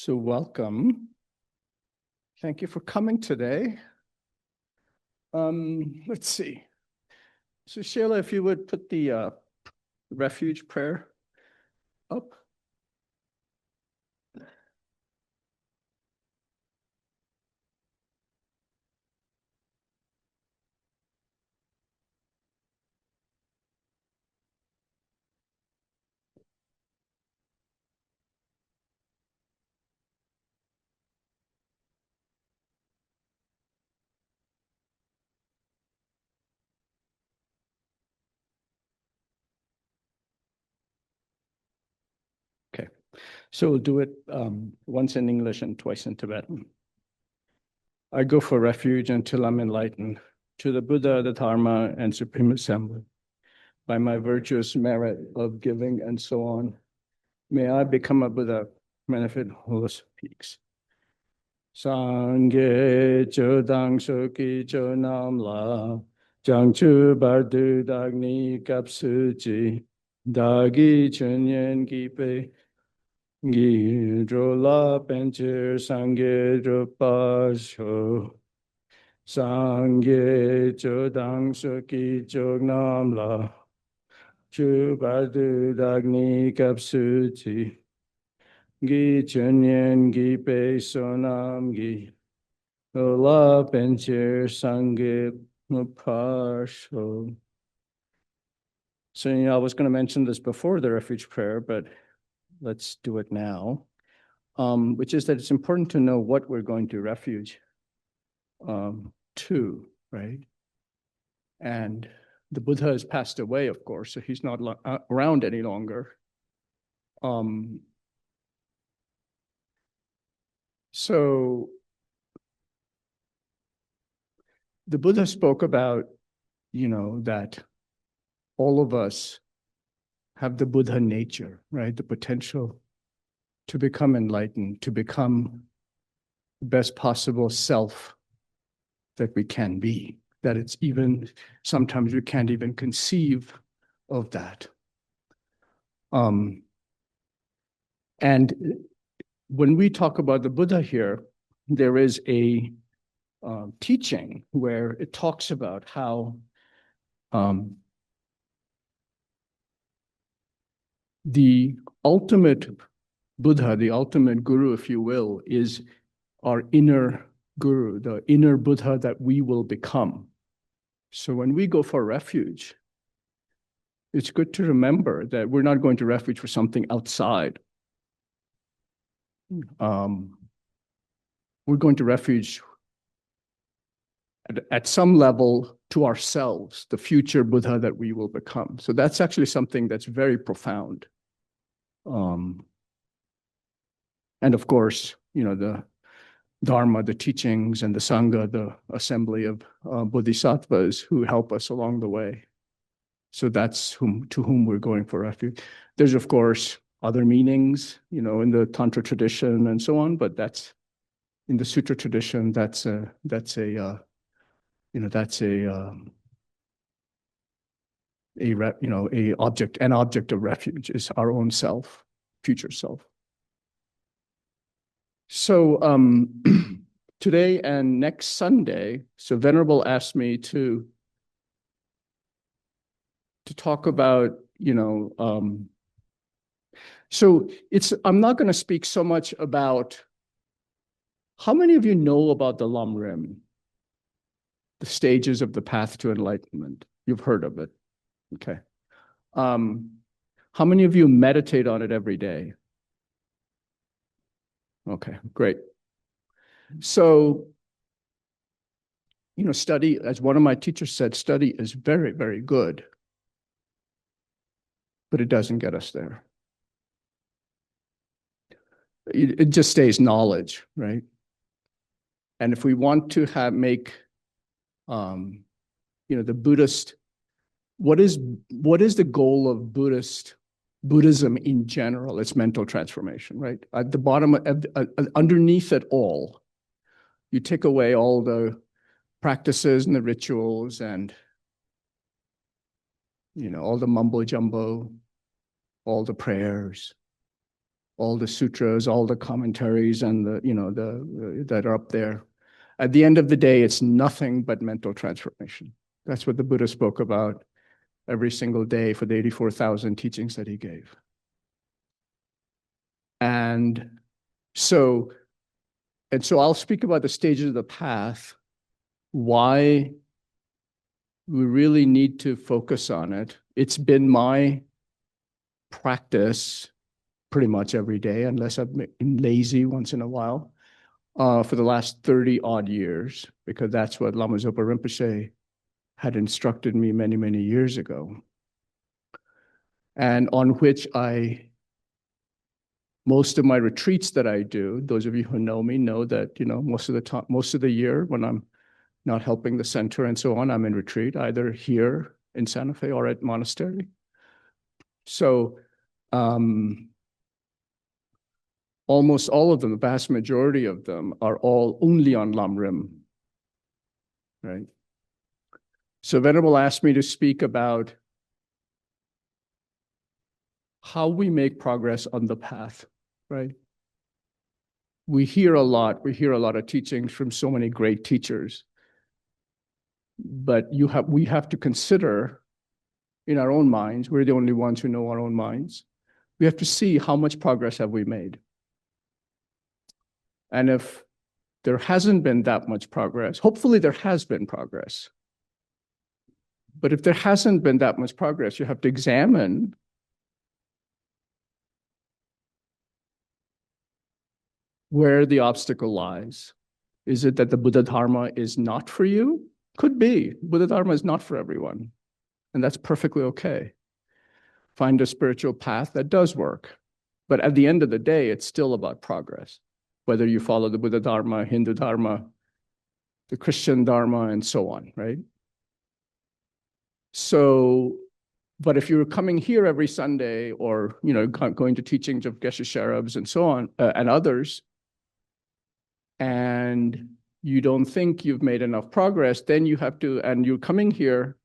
So welcome. Thank you for coming today. Let's see. So Sheila, if you would put the refuge prayer up. Okay, so we'll do it once in English and twice in Tibetan. I go for refuge until I'm enlightened to the Buddha, the Dharma, and Supreme Assembly. By my virtuous merit of giving and so on, may I become a Buddha, benefit wholest peaks. Sangye chodang soki chonam la, jangchu bardu dagni kapsuji, dagi chunyen gipe, gi drola pencher sangye drupasho. Sangye chodang soki chonam la, chu bardu dagni kapsuji, gi chunyen gi pe sonam gi ola pencher sangye parsho. So, I was going to mention this before the refuge prayer, but let's do it now, which is that it's important to know what we're going to refuge to, right? And the Buddha has passed away, of course, so he's not around any longer. So the Buddha spoke about, that all of us have the Buddha nature, right? The potential to become enlightened, to become the best possible self that we can be, that it's even, sometimes we can't even conceive of that. And when we talk about the Buddha here, there is a teaching where it talks about how the ultimate Buddha, the ultimate guru, if you will, is our inner guru, the inner Buddha that we will become. So when we go for refuge, it's good to remember that we're not going to refuge for something outside. We're going to refuge at some level to ourselves, the future Buddha that we will become. So that's actually something that's very profound. And of course, the Dharma, the teachings, and the Sangha, the assembly of bodhisattvas who help us along the way. So that's to whom we're going for refuge. There's, of course, other meanings, in the Tantra tradition and so on, but that's in the Sutra tradition. An object of refuge is our own self, future self. So today and next Sunday, so Venerable asked me to talk about, so I'm not going to speak so much about, how many of you know about the lamrim, the stages of the path to enlightenment? You've heard of it, okay. How many of you meditate on it every day? Okay, great. So, study, as one of my teachers said, study is very, very good, but it doesn't get us there. It just stays knowledge, right? And if we want to make, the Buddhist, what is the goal of Buddhism in general? It's mental transformation, right? At the bottom, underneath it all, you take away all the practices and the rituals and, all the mumbo jumbo, all the prayers, all the sutras, all the commentaries, and the that are up there. At the end of the day, it's nothing but mental transformation. That's what the Buddha spoke about every single day for the 84,000 teachings that he gave. And so I'll speak about the stages of the path, why we really need to focus on it. It's been my practice pretty much every day, unless I've been lazy once in a while, for the last 30 odd years, because that's what Lama Zopa Rinpoche had instructed me many, many years ago. And on which most of my retreats that I do, those of you who know me know that, most of the time, most of the year when I'm not helping the center and so on, I'm in retreat, either here in Santa Fe or at monastery. So almost all of them, the vast majority of them, are all only on lamrim, right? So Venerable asked me to speak about how we make progress on the path, right? We hear a lot of teachings from so many great teachers, but we have to consider in our own minds, we're the only ones who know our own minds. We have to see how much progress have we made. And if there hasn't been that much progress, hopefully there has been progress. But if there hasn't been that much progress, you have to examine where the obstacle lies. Is it that the Buddha Dharma is not for you? Could be. Buddha Dharma is not for everyone. And that's perfectly okay. Find a spiritual path that does work. But at the end of the day, it's still about progress. Whether you follow the Buddha Dharma, Hindu Dharma, the Christian Dharma, and so on, right? So, but if you're coming here every Sunday or, going to teachings of Geshe Sherabs and so on, and others, and you don't think you've made enough progress, then you have to, and you're coming here,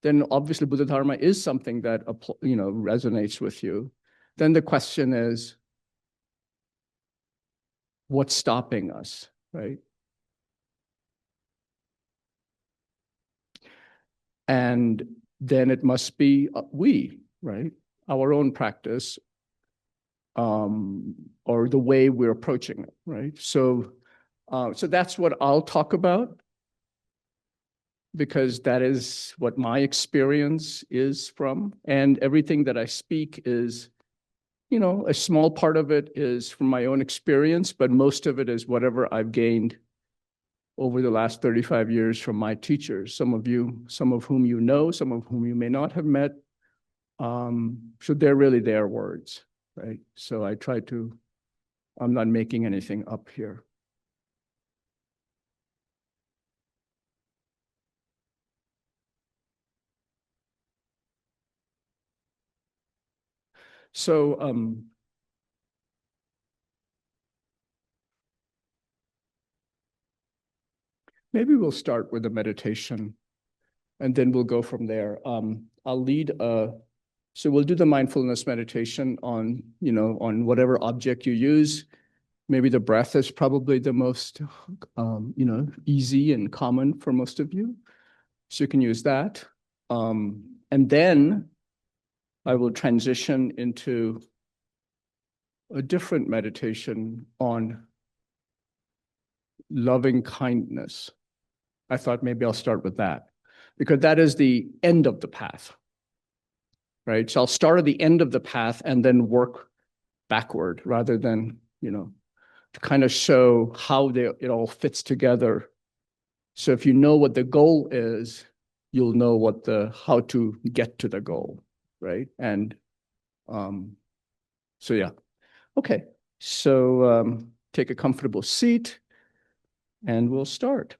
then obviously Buddha Dharma is something that, resonates with you. Then the question is, what's stopping us, right? And then it must be we, right? Our own practice, or the way we're approaching it, right? So that's what I'll talk about, because that is what my experience is from. And everything that I speak is, a small part of it is from my own experience, but most of it is whatever I've gained over the last 35 years from my teachers, some of whom you know, some of whom you may not have met. So they're really their words, right? So I'm not making anything up here. So maybe we'll start with a meditation and then we'll go from there. So we'll do the mindfulness meditation on whatever object you use. Maybe the breath is probably the most, easy and common for most of you. So you can use that. And then I will transition into a different meditation on loving kindness. I thought maybe I'll start with that, because that is the end of the path, right? So I'll start at the end of the path and then work backward rather than, to kind of show how it all fits together. So if you know what the goal is, you'll know how to get to the goal, right? And so yeah. Okay, so take a comfortable seat and we'll start.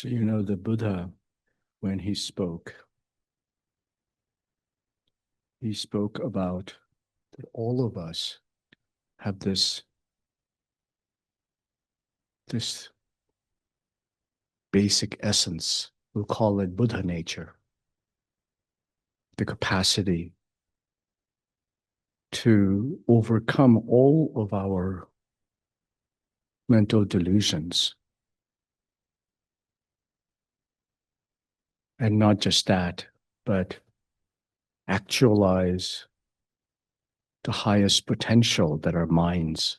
So, you know, the Buddha, when he spoke about that all of us have this basic essence. We'll call it Buddha nature, the capacity to overcome all of our mental delusions. And not just that, but actualize the highest potential that our minds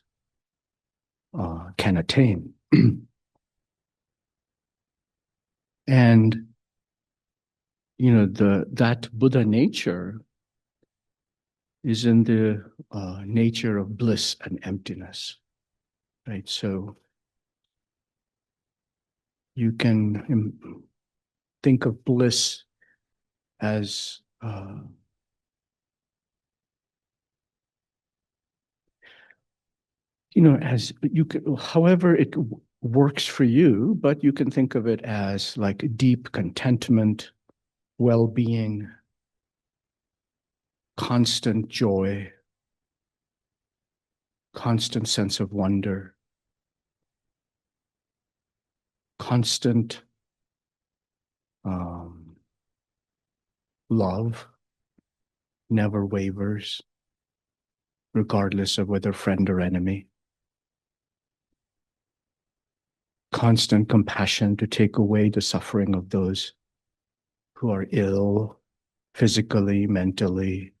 can attain. And you know, that Buddha nature is in the nature of bliss and emptiness, right? So you can think of bliss as you know, as you can, however it works for you, but you can think of it as like deep contentment, well-being, constant joy, constant sense of wonder, constant love, never wavers, regardless of whether friend or enemy. Constant compassion to take away the suffering of those who are ill, physically, mentally,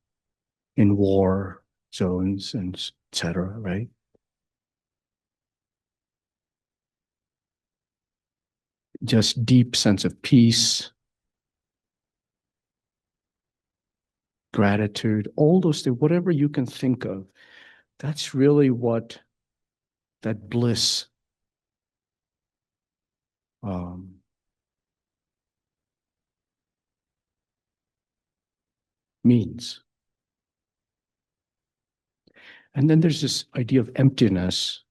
in war zones, and etc., right? Just deep sense of peace, gratitude, all those things, whatever you can think of, that's really what that bliss means. And then there's this idea of emptiness,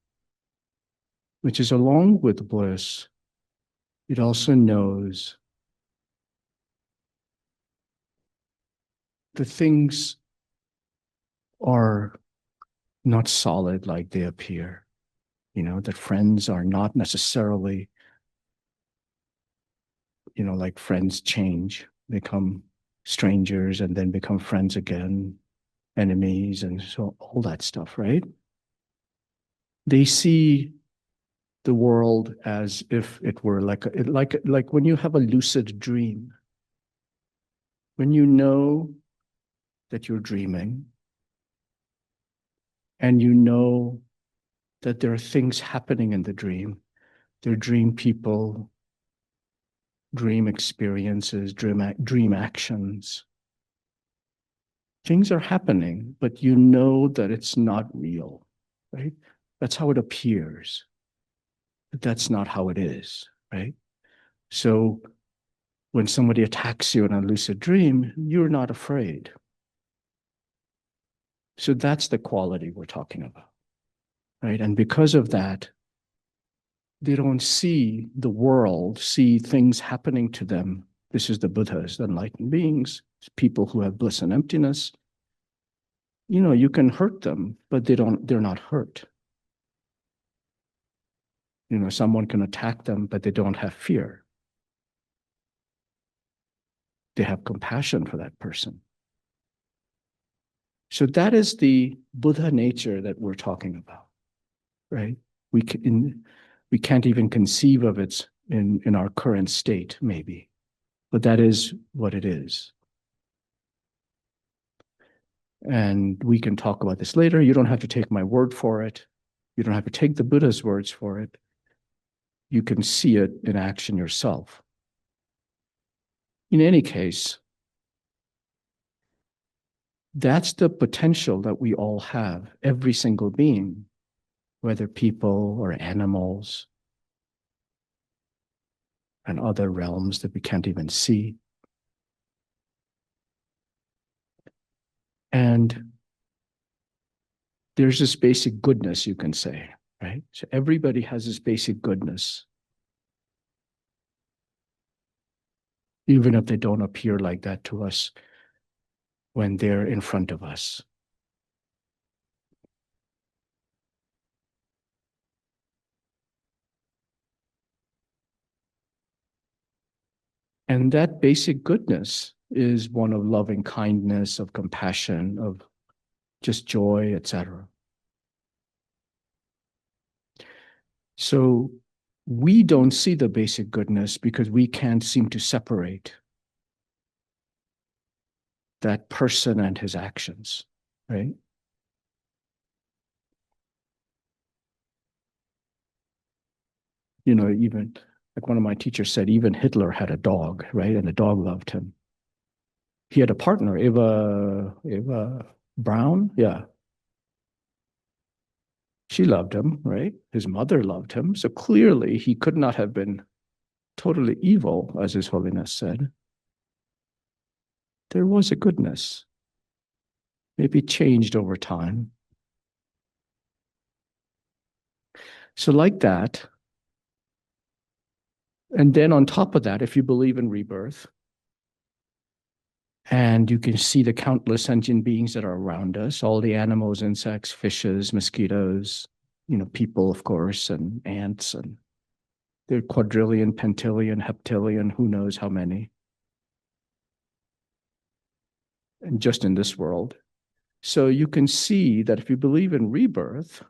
which is along with bliss. It also knows the things are not solid like they appear. You know, that friends are not necessarily, you know, like friends change, become strangers and then become friends again, enemies, and so all that stuff, right? They see the world as if it were like when you have a lucid dream, when you know that you're dreaming and you know that there are things happening in the dream. There are dream people, dream experiences, dream actions. Things are happening, but you know that it's not real, right? That's how it appears. But that's not how it is, right? So when somebody attacks you in a lucid dream, you're not afraid. So that's the quality we're talking about, right? And because of that, they don't see the world, see things happening to them. This is the Buddhas, the enlightened beings, people who have bliss and emptiness. You know, you can hurt them, but they're not hurt. You know, someone can attack them, but they don't have fear. They have compassion for that person. So that is the Buddha nature that we're talking about, right? We can't even conceive of it in our current state, maybe, but that is what it is. And we can talk about this later. You don't have to take my word for it. You don't have to take the Buddha's words for it. You can see it in action yourself. In any case, that's the potential that we all have, every single being, whether people or animals and other realms that we can't even see. And there's this basic goodness, you can say, right? So everybody has this basic goodness. even if they don't appear like that to us when they're in front of us. And that basic goodness is one of loving kindness, of compassion, of just joy, etc. So we don't see the basic goodness because we can't seem to separate that person and his actions, right? You know, even like one of my teachers said, even Hitler had a dog, right? And the dog loved him. He had a partner, Eva Brown. Yeah. She loved him, right? His mother loved him. So clearly he could not have been totally evil, as His Holiness said. There was a goodness, maybe changed over time. So, like that, and then on top of that, if you believe in rebirth, and you can see the countless sentient beings that are around us, all the animals, insects, fishes, mosquitoes, you know, people, of course, and ants, and they're quadrillion, pentillion, heptillion, who knows how many, and just in this world. So you can see that if you believe in rebirth,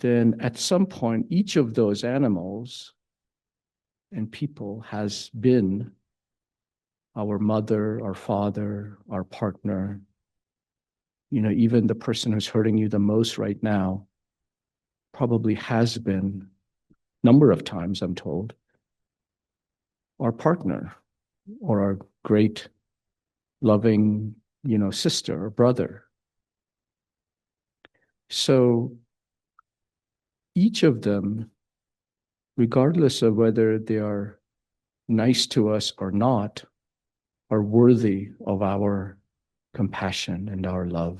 then at some point, each of those animals and people has been our mother, our father, our partner, you know, even the person who's hurting you the most right now probably has been, number of times, I'm told, our partner or our great loving, you know, sister or brother. So each of them, regardless of whether they are nice to us or not, are worthy of our compassion and our love.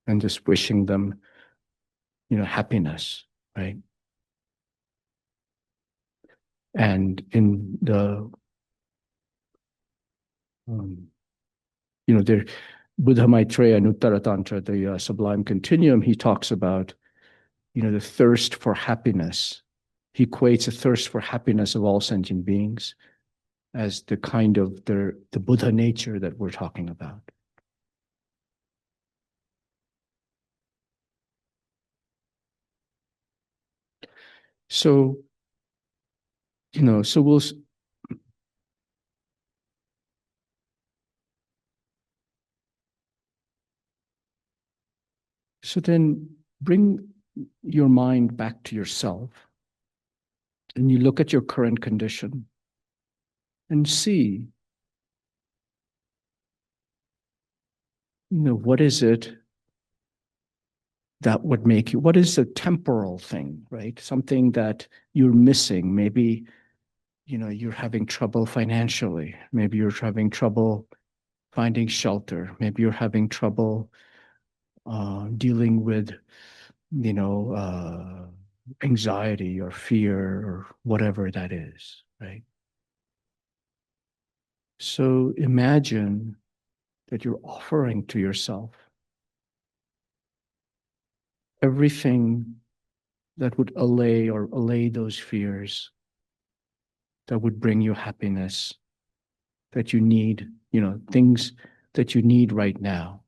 And just wishing them, you know, happiness, right? And in the, you know, there, Buddha Maitreya and Uttara Tantra, the Sublime Continuum, he talks about, you know, the thirst for happiness. He equates the thirst for happiness of all sentient beings as the kind of the Buddha nature that we're talking about. So, you know, so then bring your mind back to yourself and you look at your current condition and see, you know, what is it that would make you, what is the temporal thing, right? Something that you're missing. Maybe, you know, you're having trouble financially. Maybe you're having trouble finding shelter. Maybe you're having trouble dealing with, you know, anxiety or fear or whatever that is, right? So imagine that you're offering to yourself everything that would allay those fears, that would bring you happiness, that you need, you know, things that you need right now.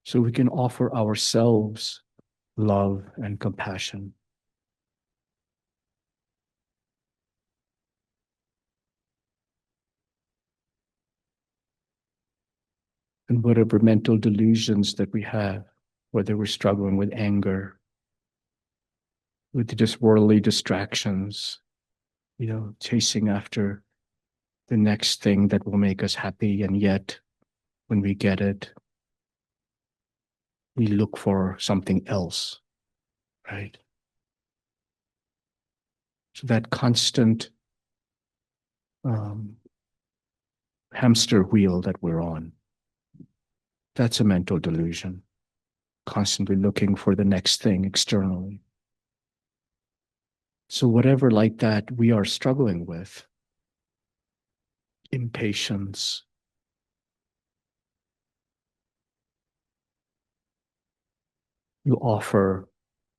So we can offer ourselves love and compassion. And whatever mental delusions that we have, whether we're struggling with anger, with just worldly distractions, you know, chasing after the next thing that will make us happy. And yet, when we get it, we look for something else, right? So that constant um, hamster wheel that we're on. That's a mental delusion, constantly looking for the next thing externally. So, whatever like that we are struggling with, impatience, you offer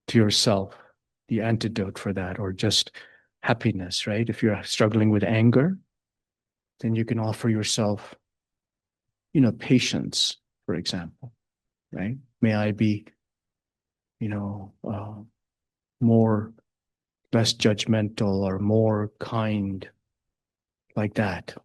to yourself the antidote for that, or just happiness, right? If you're struggling with anger, then you can offer yourself, patience, for example, right? May I be, more, less judgmental or more kind, like that.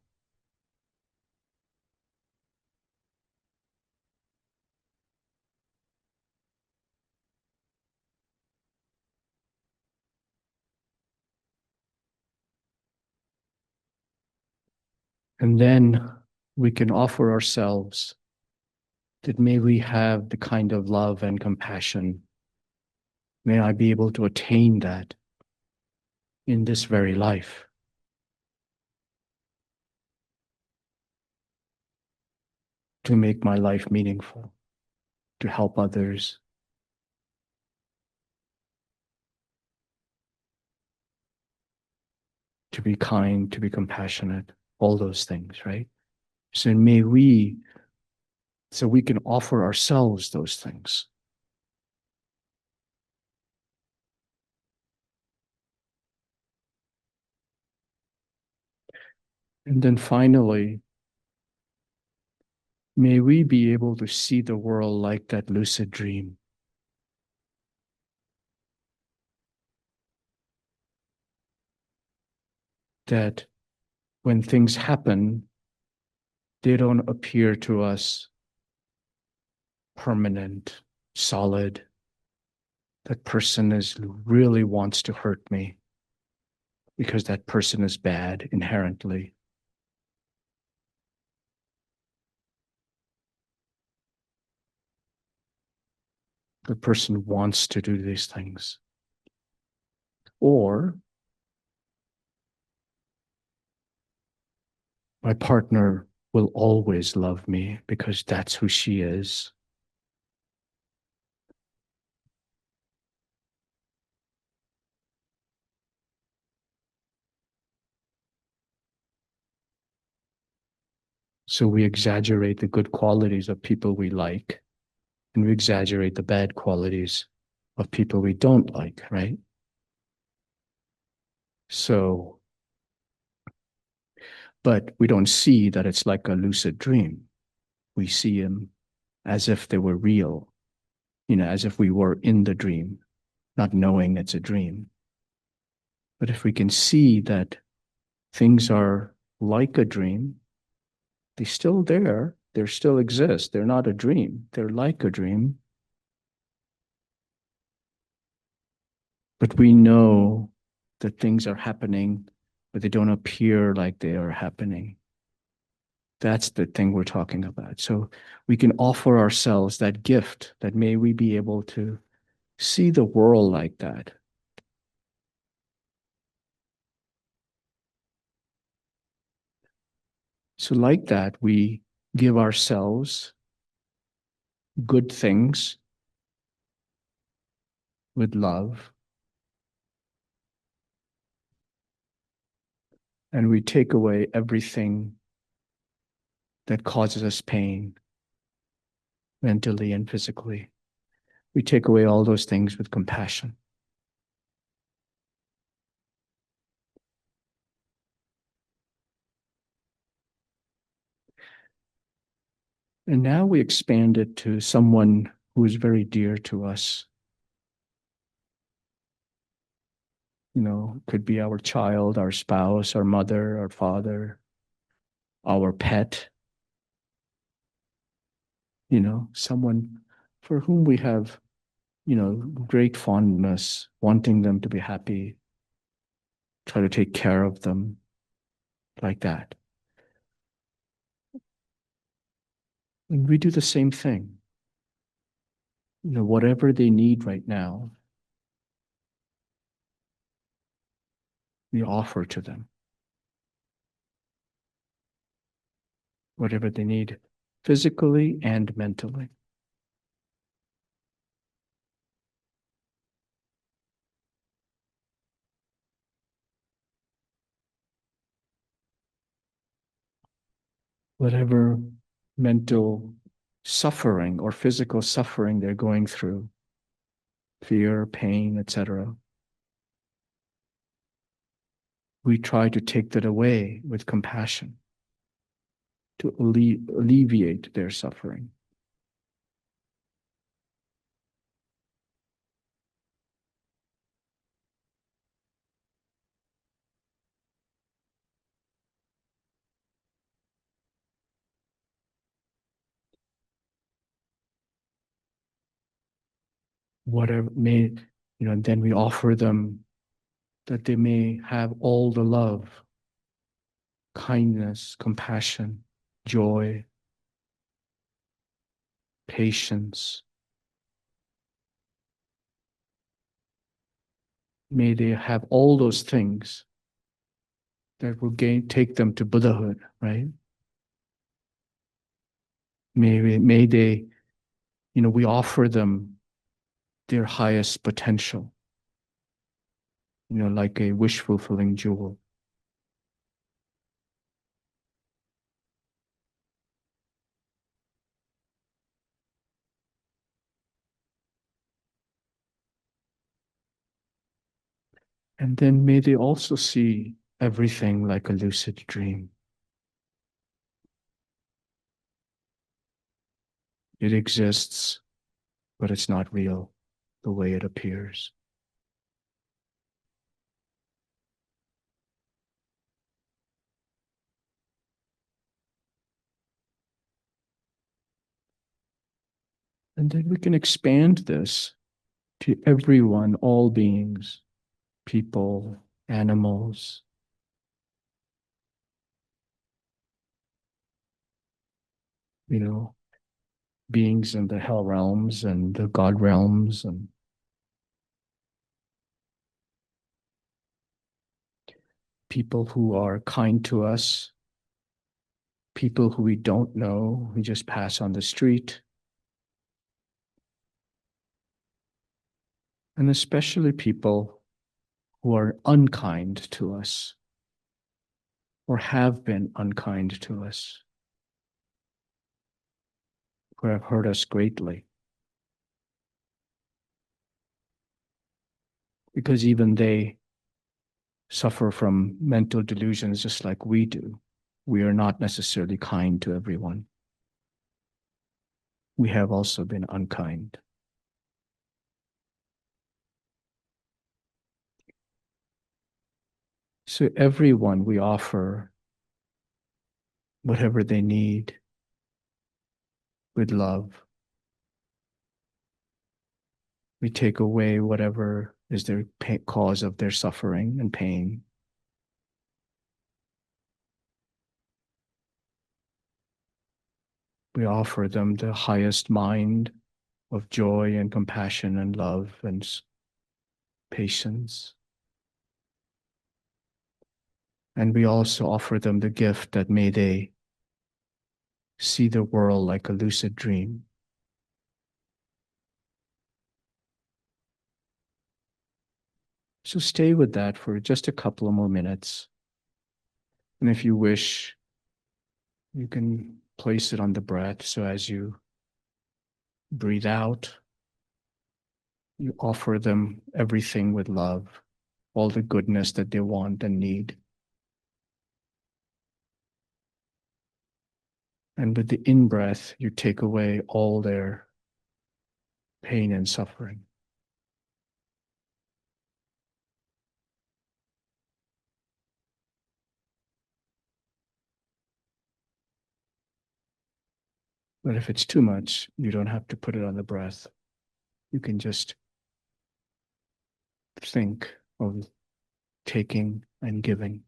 And then we can offer ourselves that may we have the kind of love and compassion. May I be able to attain that in this very life, to make my life meaningful, to help others, to be kind, to be compassionate, all those things, right? So may we, so we can offer ourselves those things. And then finally, may we be able to see the world like that lucid dream. That when things happen, they don't appear to us permanent, solid. That person really wants to hurt me because that person is bad inherently. The person wants to do these things. Or my partner will always love me because that's who she is. So we exaggerate the good qualities of people we like, and we exaggerate the bad qualities of people we don't like, right? So, but we don't see that it's like a lucid dream. We see them as if they were real, as if we were in the dream, not knowing it's a dream. But if we can see that things are like a dream, they're still there, they still exist. They're not a dream, they're like a dream. But we know that things are happening, but they don't appear like they are happening. That's the thing we're talking about. So we can offer ourselves that gift, that may we be able to see the world like that. So, like that, we give ourselves good things with love, and we take away everything that causes us pain, mentally and physically. We take away all those things with compassion. And now we expand it to someone who is very dear to us. Could be our child, our spouse, our mother, our father, our pet, someone for whom we have, great fondness, wanting them to be happy, try to take care of them, like that. And we do the same thing. Whatever they need right now, we offer to them. Whatever they need physically and mentally. Whatever mental suffering or physical suffering they're going through, fear, pain, etc., we try to take that away with compassion to alleviate their suffering. Whatever may, then we offer them that they may have all the love, kindness, compassion, joy, patience. May they have all those things that will take them to Buddhahood, right? May they, we offer them their highest potential, like a wish fulfilling jewel. And then may they also see everything like a lucid dream. It exists, but it's not real the way it appears. And then we can expand this to everyone, all beings, people, animals, beings in the hell realms and the God realms, and people who are kind to us, people who we don't know, we just pass on the street, and especially people who are unkind to us or have been unkind to us, who have hurt us greatly. Because even they suffer from mental delusions just like we do. We are not necessarily kind to everyone. We have also been unkind. So everyone we offer whatever they need with love. We take away whatever is their cause of their suffering and pain. We offer them the highest mind of joy and compassion and love and patience. And we also offer them the gift that may they see the world like a lucid dream. So stay with that for just a couple of more minutes. And if you wish, you can place it on the breath. So as you breathe out, you offer them everything with love, all the goodness that they want and need. And with the in-breath, you take away all their pain and suffering. But if it's too much, you don't have to put it on the breath. You can just think of taking and giving.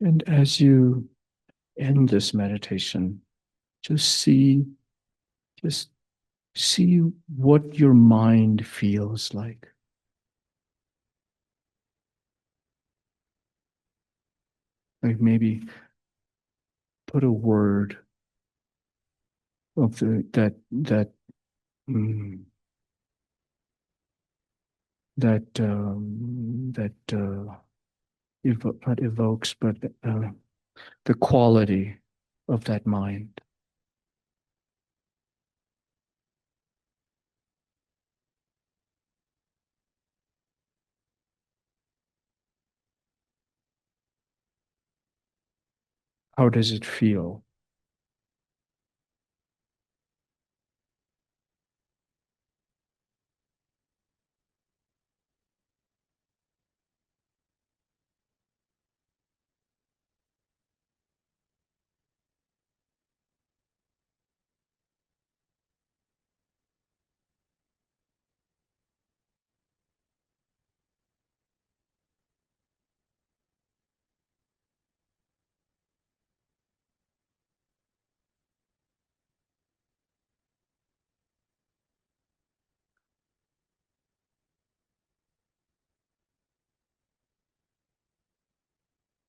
And as you end this meditation, just see, just see what your mind feels like. Like maybe put a word of mm, not evokes, but the quality of that mind. How does it feel?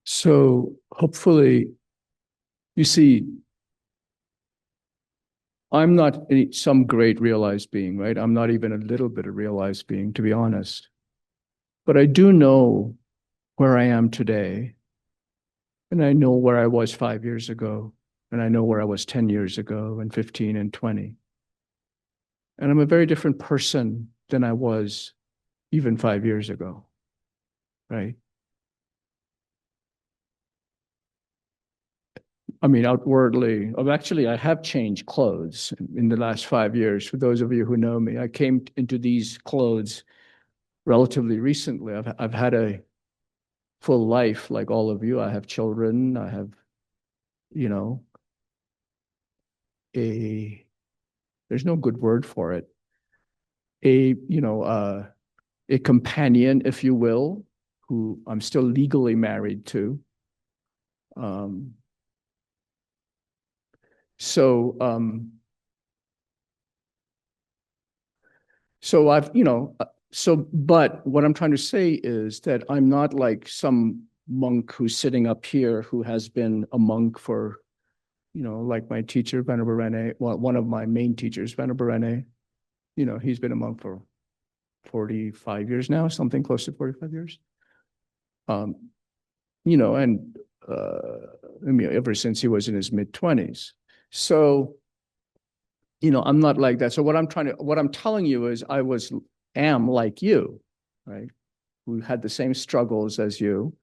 So hopefully, you see, I'm not some great realized being, right? I'm not even a little bit of realized being, to be honest. But I do know where I am today, and I know where I was 5 years ago, and I know where I was 10 years ago, and 15 and 20. And I'm a very different person than I was even 5 years ago, right? I mean, outwardly, I have changed clothes in the last 5 years. For those of you who know me, I came into these clothes relatively recently. I've had a full life like all of you. I have children. I have, you know, a, there's no good word for it. A companion, if you will, who I'm still legally married to. Um, so, um, so I've, but what I'm trying to say is that I'm not like some monk who's sitting up here who has been a monk for, like my teacher, Venerable Rene, well, one of my main teachers, Venerable Rene, he's been a monk for 45 years now, something close to 45 years. Um, and I mean, ever since he was in his mid-20s. So, I'm not like that. So what I'm telling you is am like you, right? Who had the same struggles as you,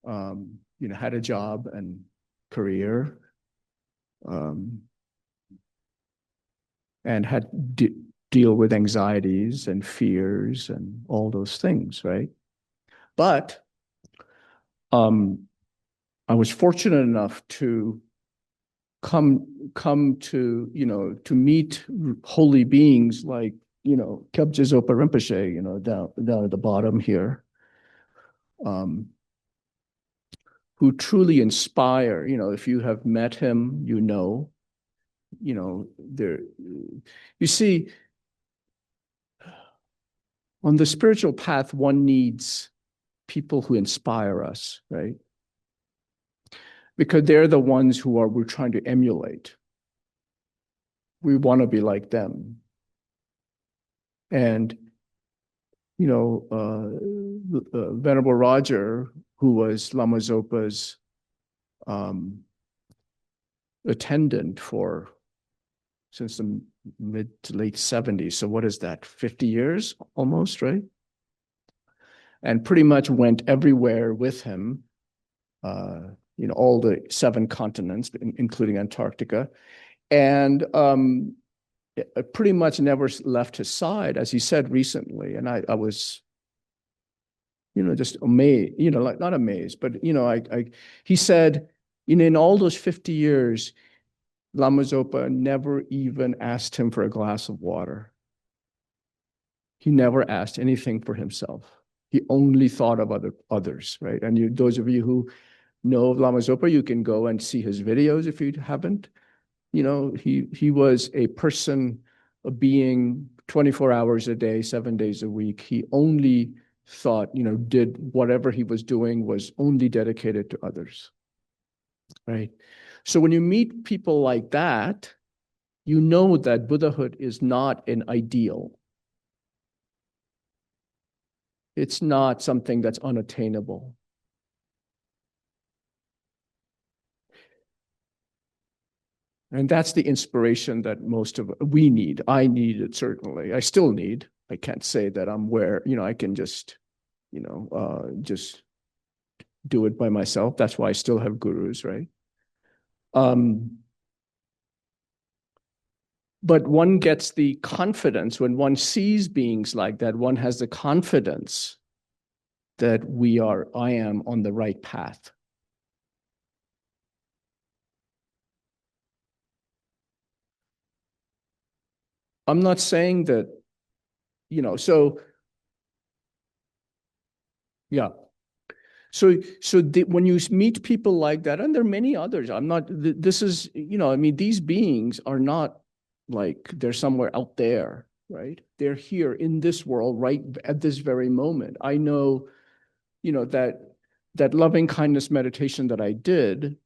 had a job and career, um, and had deal with anxieties and fears and all those things, right? But um, I was fortunate enough to come to to meet holy beings like Kebje Zopa Rinpoche, down at the bottom here, um, who truly inspire. If you have met him, there. You see, on the spiritual path, one needs people who inspire us, right? Because they're the ones we're trying to emulate. We want to be like them. And, Venerable Roger, who was Lama Zopa's attendant since the mid to late 70s. So what is that, 50 years almost, right? And pretty much went everywhere with him, all the 7 continents, including Antarctica. And pretty much never left his side, as he said recently. And I was, just amazed, like not amazed, but, he said, in all those 50 years, Lama Zopa never even asked him for a glass of water. He never asked anything for himself. He only thought of others, right? And those of you who know of Lama Zopa, you can go and see his videos if you haven't. He was a person, a being 24 hours a day, 7 days a week. He only thought, did whatever he was doing was only dedicated to others, right? So when you meet people like that, you know that Buddhahood is not an ideal. It's not something that's unattainable. And that's the inspiration that we need. I need it, certainly. I still need. I can't say that I'm where, I can just do it by myself. That's why I still have gurus, right? But one gets the confidence when one sees beings like that, one has the confidence that I am on the right path. I'm not saying that, so yeah. So when you meet people like that, and there are many others, this is, these beings are not like they're somewhere out there, right? They're here in this world right at this very moment. I know, that loving kindness meditation that I did,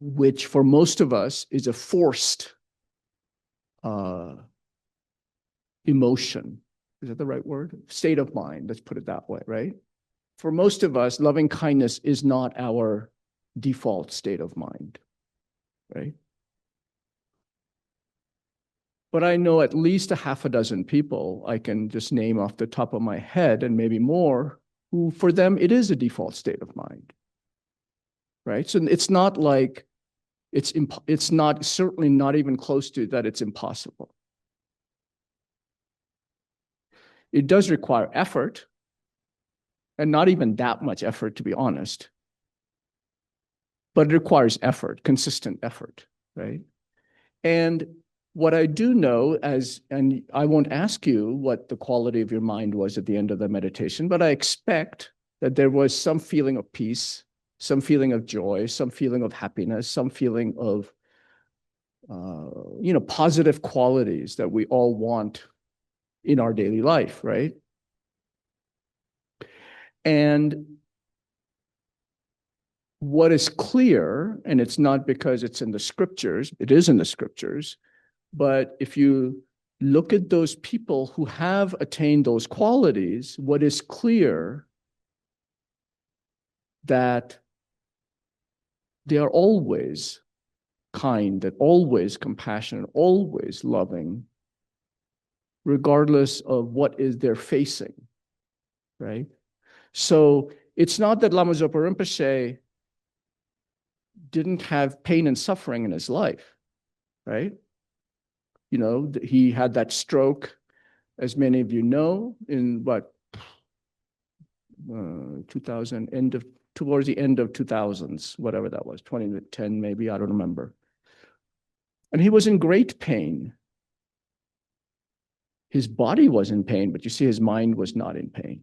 which for most of us is a forced emotion. Is that the right word? State of mind, let's put it that way, right? For most of us, loving kindness is not our default state of mind, right? But I know at least a half a dozen people I can just name off the top of my head, and maybe more, who for them it is a default state of mind, right? So it's not like it's not, certainly not even close to that it's impossible. It does require effort, and not even that much effort, to be honest. But it requires effort, consistent effort, right? And what I do know, and I won't ask you what the quality of your mind was at the end of the meditation, but I expect that there was some feeling of peace, some feeling of joy, some feeling of happiness, some feeling of, positive qualities that we all want in our daily life, right? And what is clear, and it's not because it's in the scriptures, it is in the scriptures, but if you look at those people who have attained those qualities, what is clear that they are always kind, that always compassionate, always loving, regardless of what is they're facing, right? So it's not that Lama Zopa Rinpoche didn't have pain and suffering in his life, right? He had that stroke, as many of you know, in 2000, towards the end of 2000s, whatever that was, 2010 maybe, I don't remember. And he was in great pain. His body was in pain, but you see his mind was not in pain.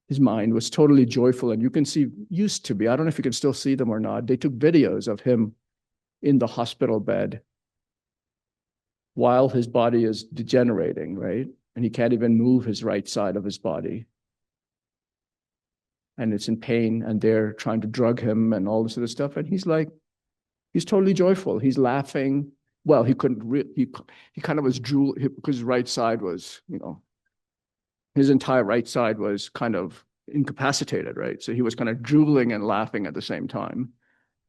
His mind was totally joyful, and you can see, used to be, I don't know if you can still see them or not, they took videos of him in the hospital bed while his body is degenerating, right? And he can't even move his right side of his body. And it's in pain, and they're trying to drug him and all this other stuff. And he's totally joyful. He's laughing. Well, he couldn't, he kind of was drooling, because his right side was, his entire right side was kind of incapacitated, right? So he was kind of drooling and laughing at the same time.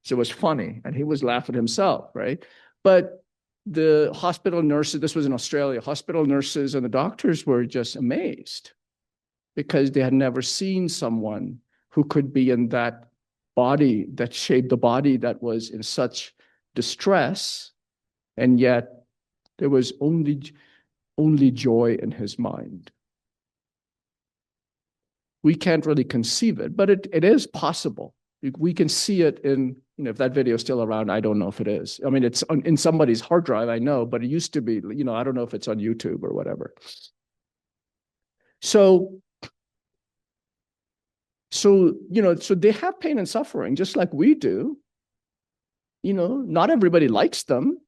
So it was funny, and he was laughing himself, right? But the hospital nurses, this was in Australia, hospital nurses and the doctors were just amazed, because they had never seen someone who could be in that body, that shaped the body, that was in such distress, and yet there was only joy in his mind. We can't really conceive it, but it is possible. We can see it in, if that video is still around, I don't know if it is. I mean, it's in somebody's hard drive, I know, but it used to be, I don't know if it's on YouTube or whatever. So So, so they have pain and suffering just like we do. Not everybody likes them,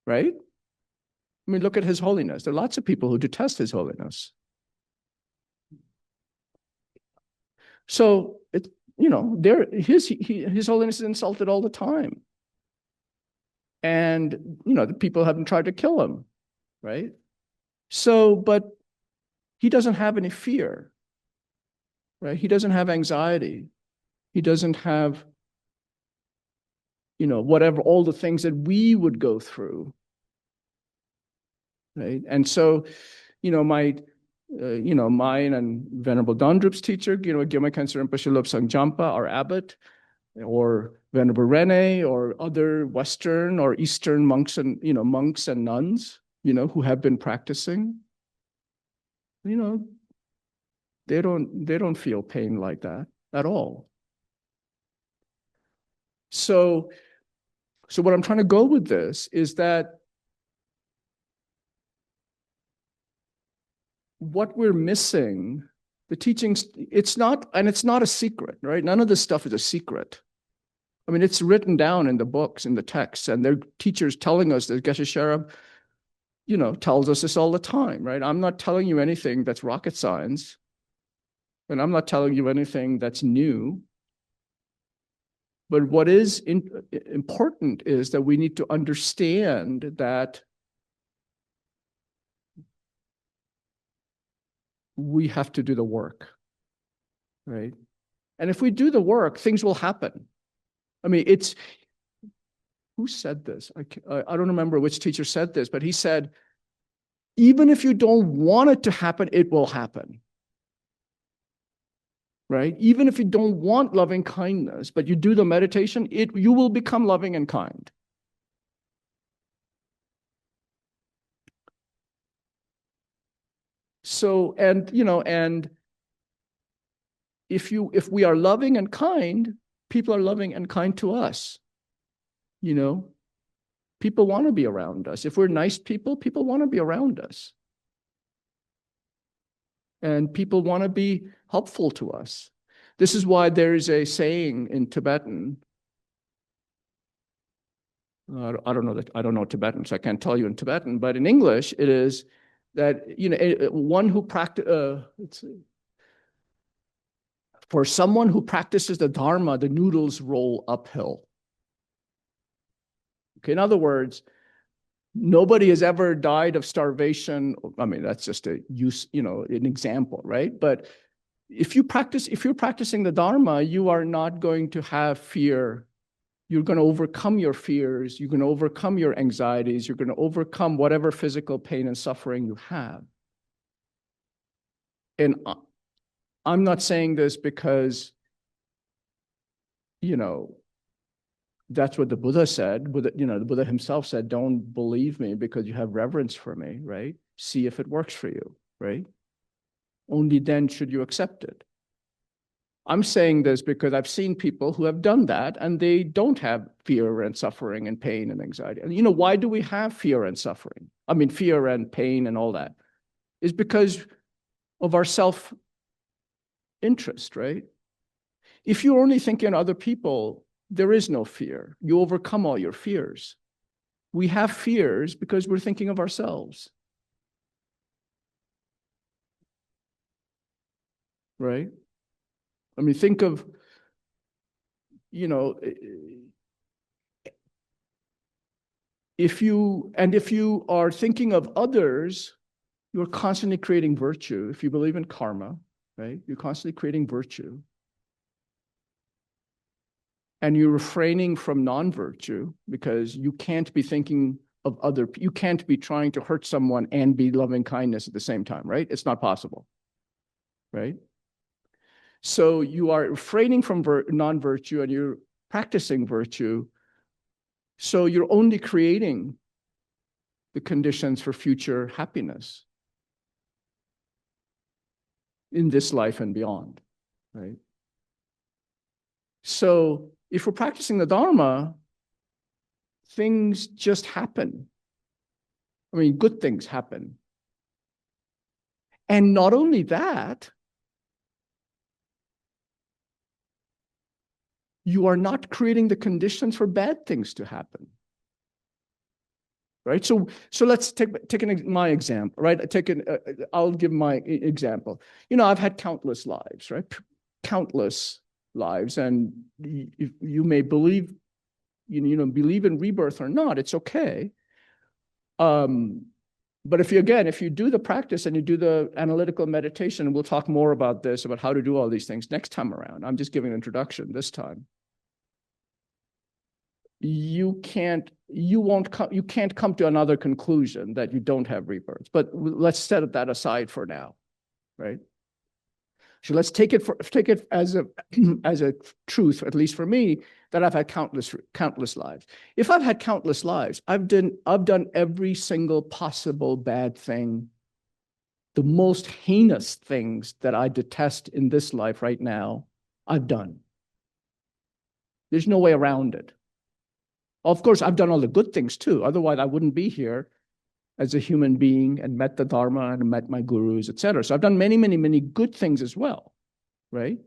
right? I mean, look at His Holiness. There are lots of people who detest His Holiness. So His Holiness is insulted all the time. And, the people haven't tried to kill him, right? So, but he doesn't have any fear, right? He doesn't have anxiety. He doesn't have, whatever, all the things that we would go through, right? And so, mine and Venerable Dondrup's teacher, Gyalma Khyentse Rinpoche Lobsang Jampa, our abbot, or Venerable Rene, or other Western or Eastern monks and nuns, who have been practicing, they don't feel pain like that at all. So what I'm trying to go with this is that what we're missing, the teachings, it's not a secret, right? None of this stuff is a secret. I mean, it's written down in the books, in the texts, and their teachers telling us that Geshe Sherab, tells us this all the time, right? I'm not telling you anything that's rocket science, and I'm not telling you anything that's new. But what is important is that we need to understand that we have to do the work, right? And if we do the work, things will happen. I mean, who said this? I don't remember which teacher said this, but he said, even if you don't want it to happen, it will happen. Right? Even if you don't want loving kindness, but you do the meditation, you will become loving and kind. So, and if we are loving and kind, people are loving and kind to us. People want to be around us. If we're nice people, people want to be around us. And people want to be helpful to us. This is why there is a saying in Tibetan. I don't know Tibetan, so I can't tell you in Tibetan, but in English, it is that, one who for someone who practices the Dharma, the noodles roll uphill. Okay, in other words, nobody has ever died of starvation. I mean, that's just an example, right? But if you're practicing the Dharma, you are not going to have fear. You're going to overcome your fears. You're going to overcome your anxieties. You're going to overcome whatever physical pain and suffering you have. And I'm not saying this because, that's what the Buddha said. The Buddha himself said, don't believe me because you have reverence for me, right? See if it works for you, right? Only then should you accept it. I'm saying this because I've seen people who have done that and they don't have fear and suffering and pain and anxiety. And why do we have fear and suffering? I mean, fear and pain and all that is because of our self-interest, right? If you're only thinking on other people, there is no fear. You overcome all your fears. We have fears because we're thinking of ourselves. Right? I mean, think of, if you are thinking of others, you're constantly creating virtue. If you believe in karma, right? You're constantly creating virtue. And you're refraining from non-virtue because you can't be thinking of you can't be trying to hurt someone and be loving kindness at the same time, right? It's not possible, right? So you are refraining from non-virtue and you're practicing virtue. So you're only creating the conditions for future happiness in this life and beyond, right? So if we're practicing the Dharma, things just happen. I mean, good things happen. And not only that, you are not creating the conditions for bad things to happen. Right. So let's take my example. Right. I'll give my example. I've had countless lives. Right. Countless lives, and you may believe believe in rebirth or not. It's okay. But if you do the practice and you do the analytical meditation, and we'll talk more about this, about how to do all these things next time around. I'm just giving an introduction this time. You can't come to another conclusion that you don't have rebirth. But let's set that aside for now, right? So let's take it as a truth, at least for me, that I've had countless lives. If I've had countless lives, I've done every single possible bad thing, the most heinous things that I detest in this life right now, I've done. There's no way around it. Of course, I've done all the good things too. Otherwise, I wouldn't be here as a human being and met the Dharma and met my gurus, etc. So I've done many, many, many good things as well, right?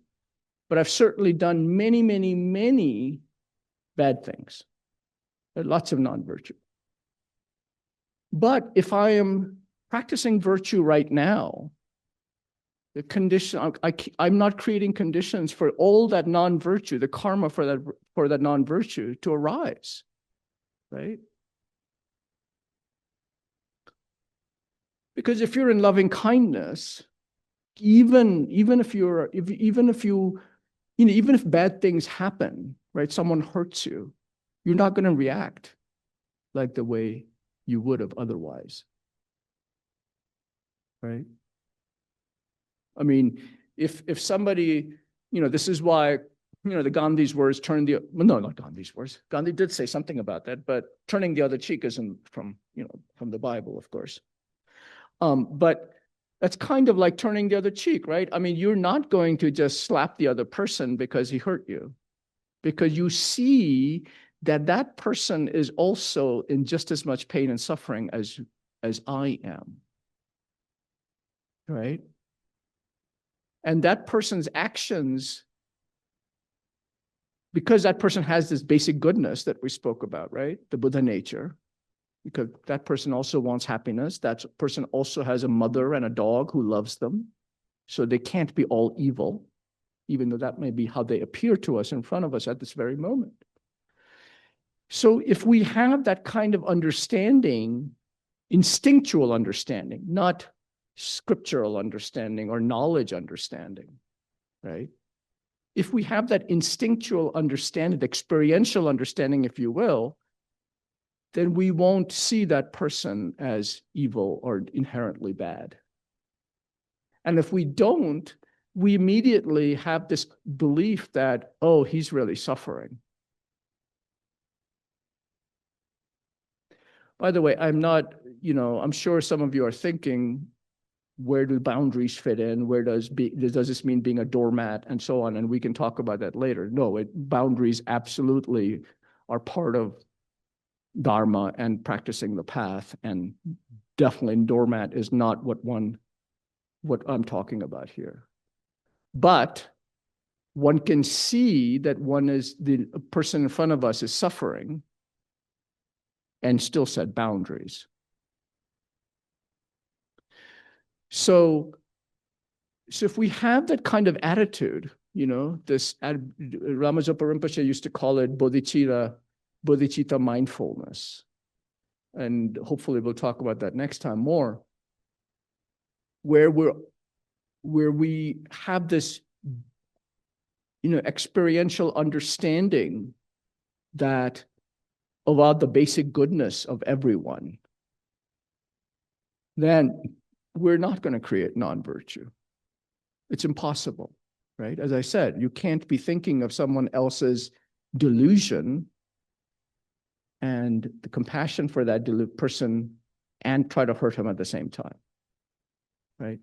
But I've certainly done many, many, many bad things. Lots of non-virtue. But if I am practicing virtue right now, the condition, I'm not creating conditions for all that non-virtue, the karma for that non-virtue to arise, right? Because if you're in loving kindness, even if bad things happen, right? Someone hurts you, you're not going to react like the way you would have otherwise, right? I mean, if somebody, this is why, the Gandhi's words no, not Gandhi's words. Gandhi did say something about that, but turning the other cheek isn't from the Bible, of course. But that's kind of like turning the other cheek, right? I mean, you're not going to just slap the other person because he hurt you, because you see that person is also in just as much pain and suffering as I am, right? And that person's actions, because that person has this basic goodness that we spoke about, right? The Buddha nature, because that person also wants happiness. That person also has a mother and a dog who loves them. So they can't be all evil, even though that may be how they appear to us in front of us at this very moment. So if we have that kind of understanding, instinctual understanding, not scriptural understanding or knowledge understanding, right? If we have that instinctual understanding, experiential understanding, if you will, then we won't see that person as evil or inherently bad. And if we don't, we immediately have this belief that, oh, he's really suffering. By the way, I'm sure some of you are thinking, where do boundaries fit in? Does this mean being a doormat and so on? And we can talk about that later. No, boundaries absolutely are part of Dharma and practicing the path. And definitely doormat is not what I'm talking about here. But one can see that the person in front of us is suffering and still set boundaries. So if we have that kind of attitude, this Lama Tsongkhapa Rinpoche used to call it bodhicitta mindfulness. And hopefully we'll talk about that next time more, where we have this, experiential understanding that about the basic goodness of everyone, then we're not going to create non-virtue. It's impossible, right? As I said, you can't be thinking of someone else's delusion and the compassion for that person and try to hurt him at the same time, right?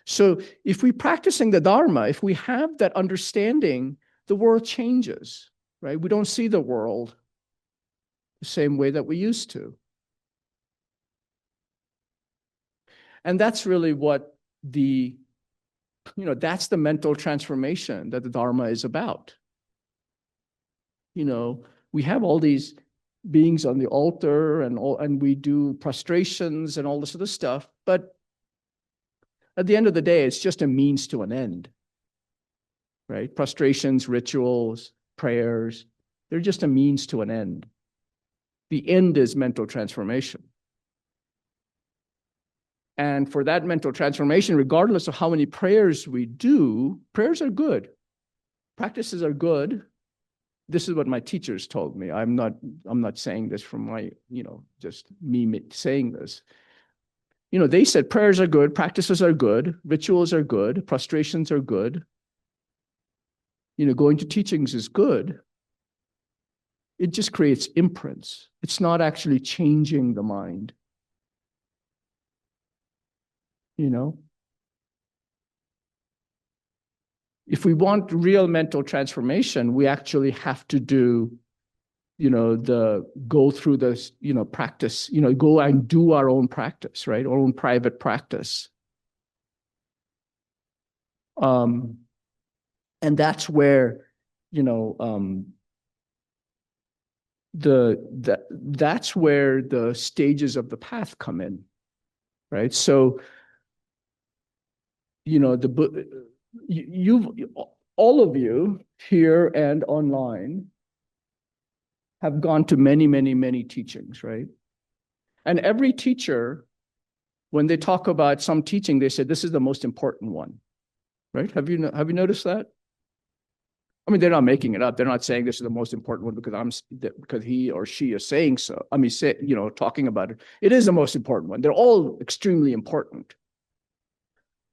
So if we're practicing the Dharma, if we have that understanding, the world changes, right? We don't see the world the same way that we used to. And that's really what that's the mental transformation that the Dharma is about. we have all these beings on the altar and we do prostrations and all this other stuff, but at the end of the day, it's just a means to an end, right? Prostrations, rituals, prayers, they're just a means to an end. The end is mental transformation. And for that mental transformation, regardless of how many prayers we do, prayers are good. Practices are good. This is what my teachers told me. I'm not saying this from my, just me saying this. They said prayers are good, practices are good, rituals are good, prostrations are good. Going to teachings is good. It just creates imprints. It's not actually changing the mind. If we want real mental transformation, we actually have to do, go through this, practice, go and do our own practice, right? Our own private practice. And that's where, that's where the stages of the path come in, right? So, all of you here and online have gone to many, many, many teachings, right? And every teacher, when they talk about some teaching, they say, this is the most important one, right? Have you noticed that? I mean, they're not making it up. They're not saying this is the most important one because he or she is saying so. I mean, talking about it. It is the most important one. They're all extremely important.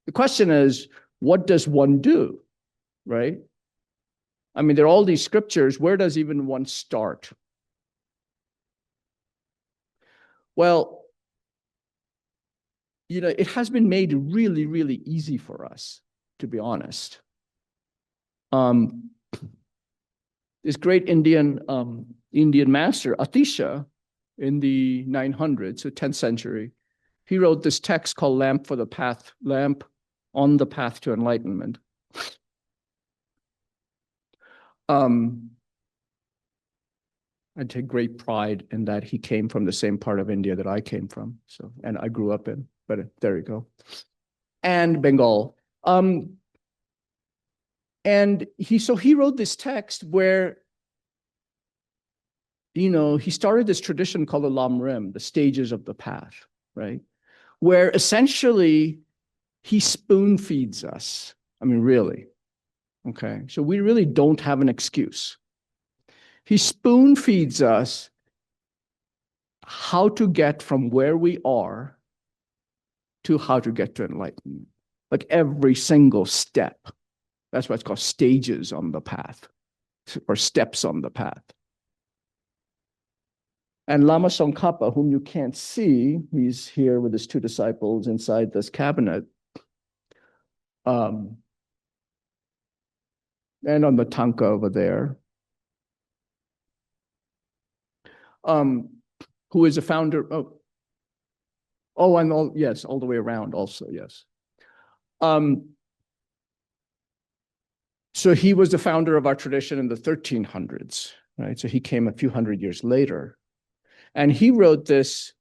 The question is, what does one do, right? I mean, there are all these scriptures. Where does even one start? Well, it has been made really, really easy for us, to be honest. This great Indian master, Atisha, in the 900s, so 10th century, he wrote this text called Lamp on the Path to Enlightenment. I take great pride in that he came from the same part of India that I came from, and I grew up in, but there you go. And Bengal. And he wrote this text where, he started this tradition called the lamrim, the stages of the path, right? Where essentially he spoon feeds us. I mean, really. Okay. So we really don't have an excuse. He spoon feeds us how to get from where we are to how to get to enlightenment. Like every single step. That's why it's called stages on the path or steps on the path. And Lama Tsongkhapa, whom you can't see, he's here with his two disciples inside this cabinet. And on the tanka over there. Who is a founder. And all the way around also, yes. So he was the founder of our tradition in the 1300s, right? So he came a few hundred years later. And he wrote this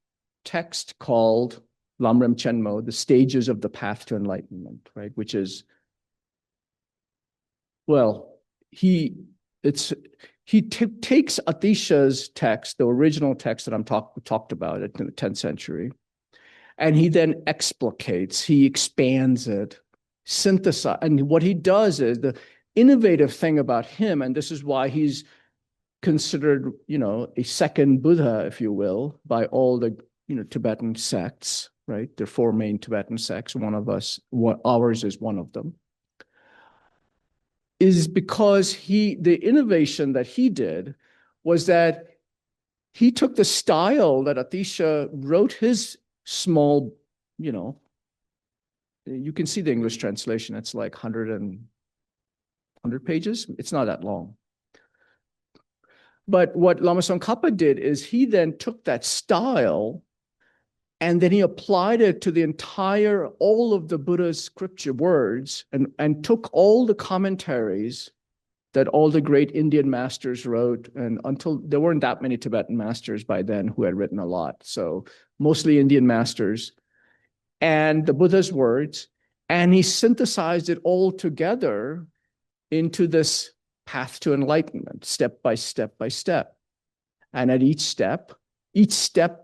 text called Lamrim Chenmo, the stages of the path to enlightenment, right? Which is, well, he takes Atisha's text, the original text that I'm talked about in the 10th century, and he then explicates, he expands it, synthesize. And what he does is the innovative thing about him, and this is why he's considered, a second Buddha, if you will, by all the, Tibetan sects, right? There are four main Tibetan sects. Ours is one of them. Is because the innovation that he did was that he took the style that Atisha wrote his small, you can see the English translation. It's like 100 pages. It's not that long. But what Lama Tsongkhapa did is he then took that style and then he applied it to all of the Buddha's scripture words and took all the commentaries that all the great Indian masters wrote, and until there weren't that many Tibetan masters by then who had written a lot. So mostly Indian masters, and the Buddha's words, and he synthesized it all together into this path to enlightenment, step by step by step. And at each step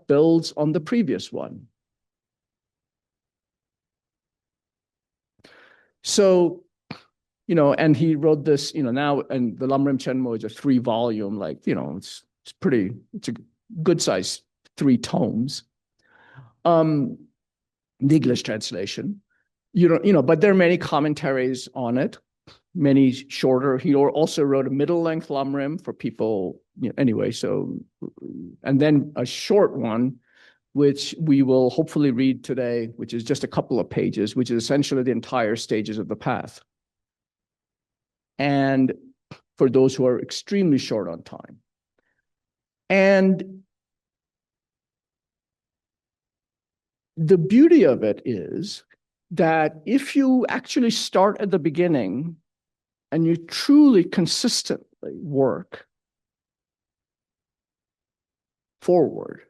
builds on the previous one. So, and he wrote this, now, and the Lamrim Chenmo is a 3-volume, like, it's a good size 3 tomes. The English translation, but there are many commentaries on it, many shorter. He also wrote a middle-length Lamrim for people, anyway, so, and then a short one, which we will hopefully read today, which is just a couple of pages, which is essentially the entire stages of the path. And for those who are extremely short on time. And the beauty of it is that if you actually start at the beginning and you truly consistently work forward,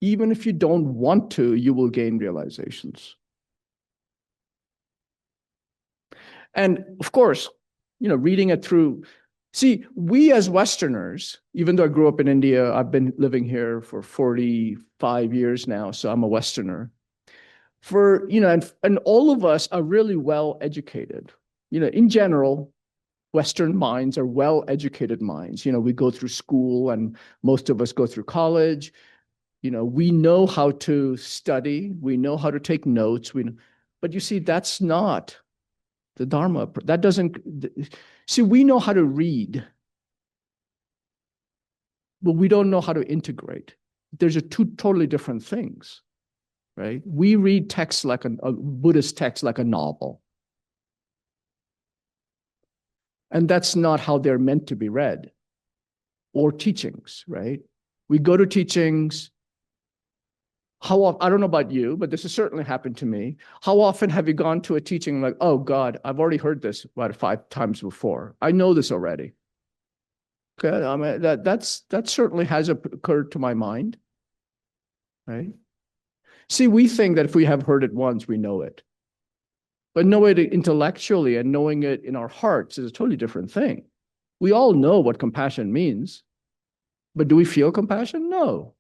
even if you don't want to, you will gain realizations. And of course, reading it through, see, we as Westerners, even though I grew up in India, I've been living here for 45 years now, so I'm a Westerner. And all of us are really well educated. In general, Western minds are well-educated minds. We go through school, and most of us go through college. We know how to study. We know how to take notes. But you see, that's not the Dharma. That doesn't, see, we know how to read, but we don't know how to integrate. There's two totally different things, right? We read texts like a Buddhist text like a novel. And that's not how they're meant to be read, or teachings, right? We go to teachings. I don't know about you, but this has certainly happened to me. How often have you gone to a teaching like, oh God, I've already heard this about 5 times before. I know this already. Okay, I mean, that certainly has occurred to my mind, right? See, we think that if we have heard it once, we know it. But knowing it intellectually and knowing it in our hearts is a totally different thing. We all know what compassion means, but do we feel compassion? No.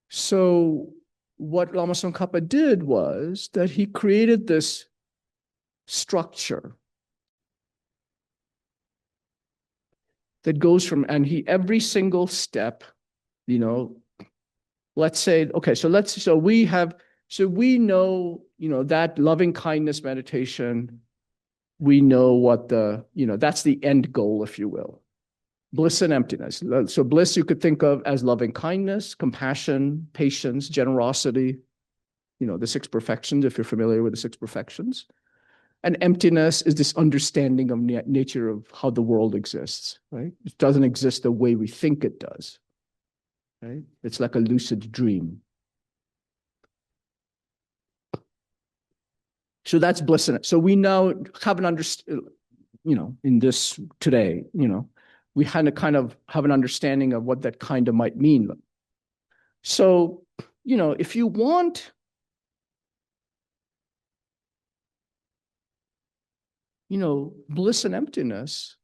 So what Lama Tsongkhapa did was that he created this structure that goes from, and every single step, let's say, okay, so we know, that loving kindness meditation, we know what that's the end goal, if you will. Bliss and emptiness. So bliss you could think of as loving kindness, compassion, patience, generosity, the 6 perfections, if you're familiar with the 6 perfections. And emptiness is this understanding of nature of how the world exists, right? It doesn't exist the way we think it does, right? It's like a lucid dream. So that's bliss in it. So we now have an understanding, in this today, we kind of have an understanding of what that kind of might mean. So, if you want, bliss and emptiness,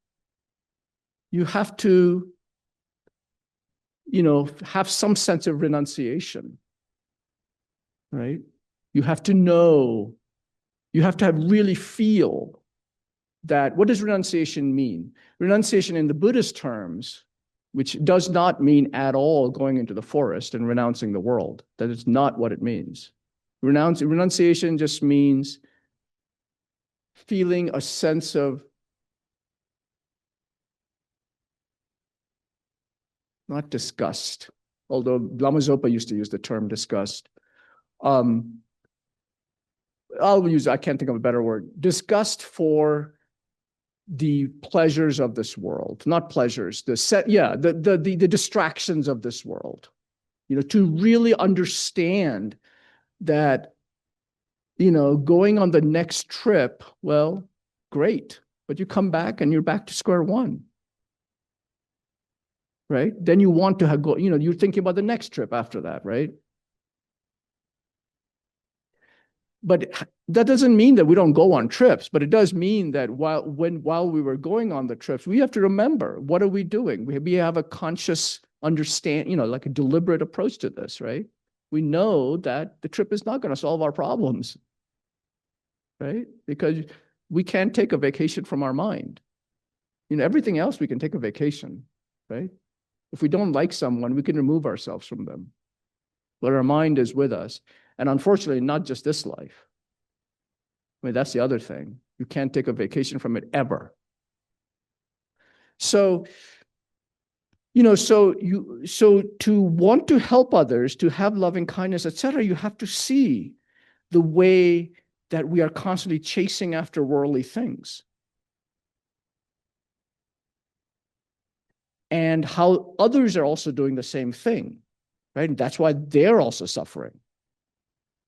you have to, have some sense of renunciation, right? You have to know, you have to really feel that. What does renunciation mean? Renunciation in the Buddhist terms, which does not mean at all going into the forest and renouncing the world. That is not what it means. Renunciation just means feeling a sense of not disgust, although Lama Zopa used to use the term disgust. I can't think of a better word, disgust for the pleasures of this world, not pleasures, the distractions of this world, to really understand that, going on the next trip, well, great, but you come back and you're back to square one. Right? Then you want to go, you're thinking about the next trip after that, right? But that doesn't mean that we don't go on trips, but it does mean that while we were going on the trips, we have to remember, what are we doing? We have a conscious like a deliberate approach to this, right? We know that the trip is not going to solve our problems, right? Because we can't take a vacation from our mind. Everything else we can take a vacation, right? If we don't like someone, we can remove ourselves from them. But our mind is with us. And unfortunately, not just this life. I mean, that's the other thing. You can't take a vacation from it ever. So, so to want to help others, to have loving kindness, etc., you have to see the way that we are constantly chasing after worldly things. And how others are also doing the same thing, right? And that's why they're also suffering,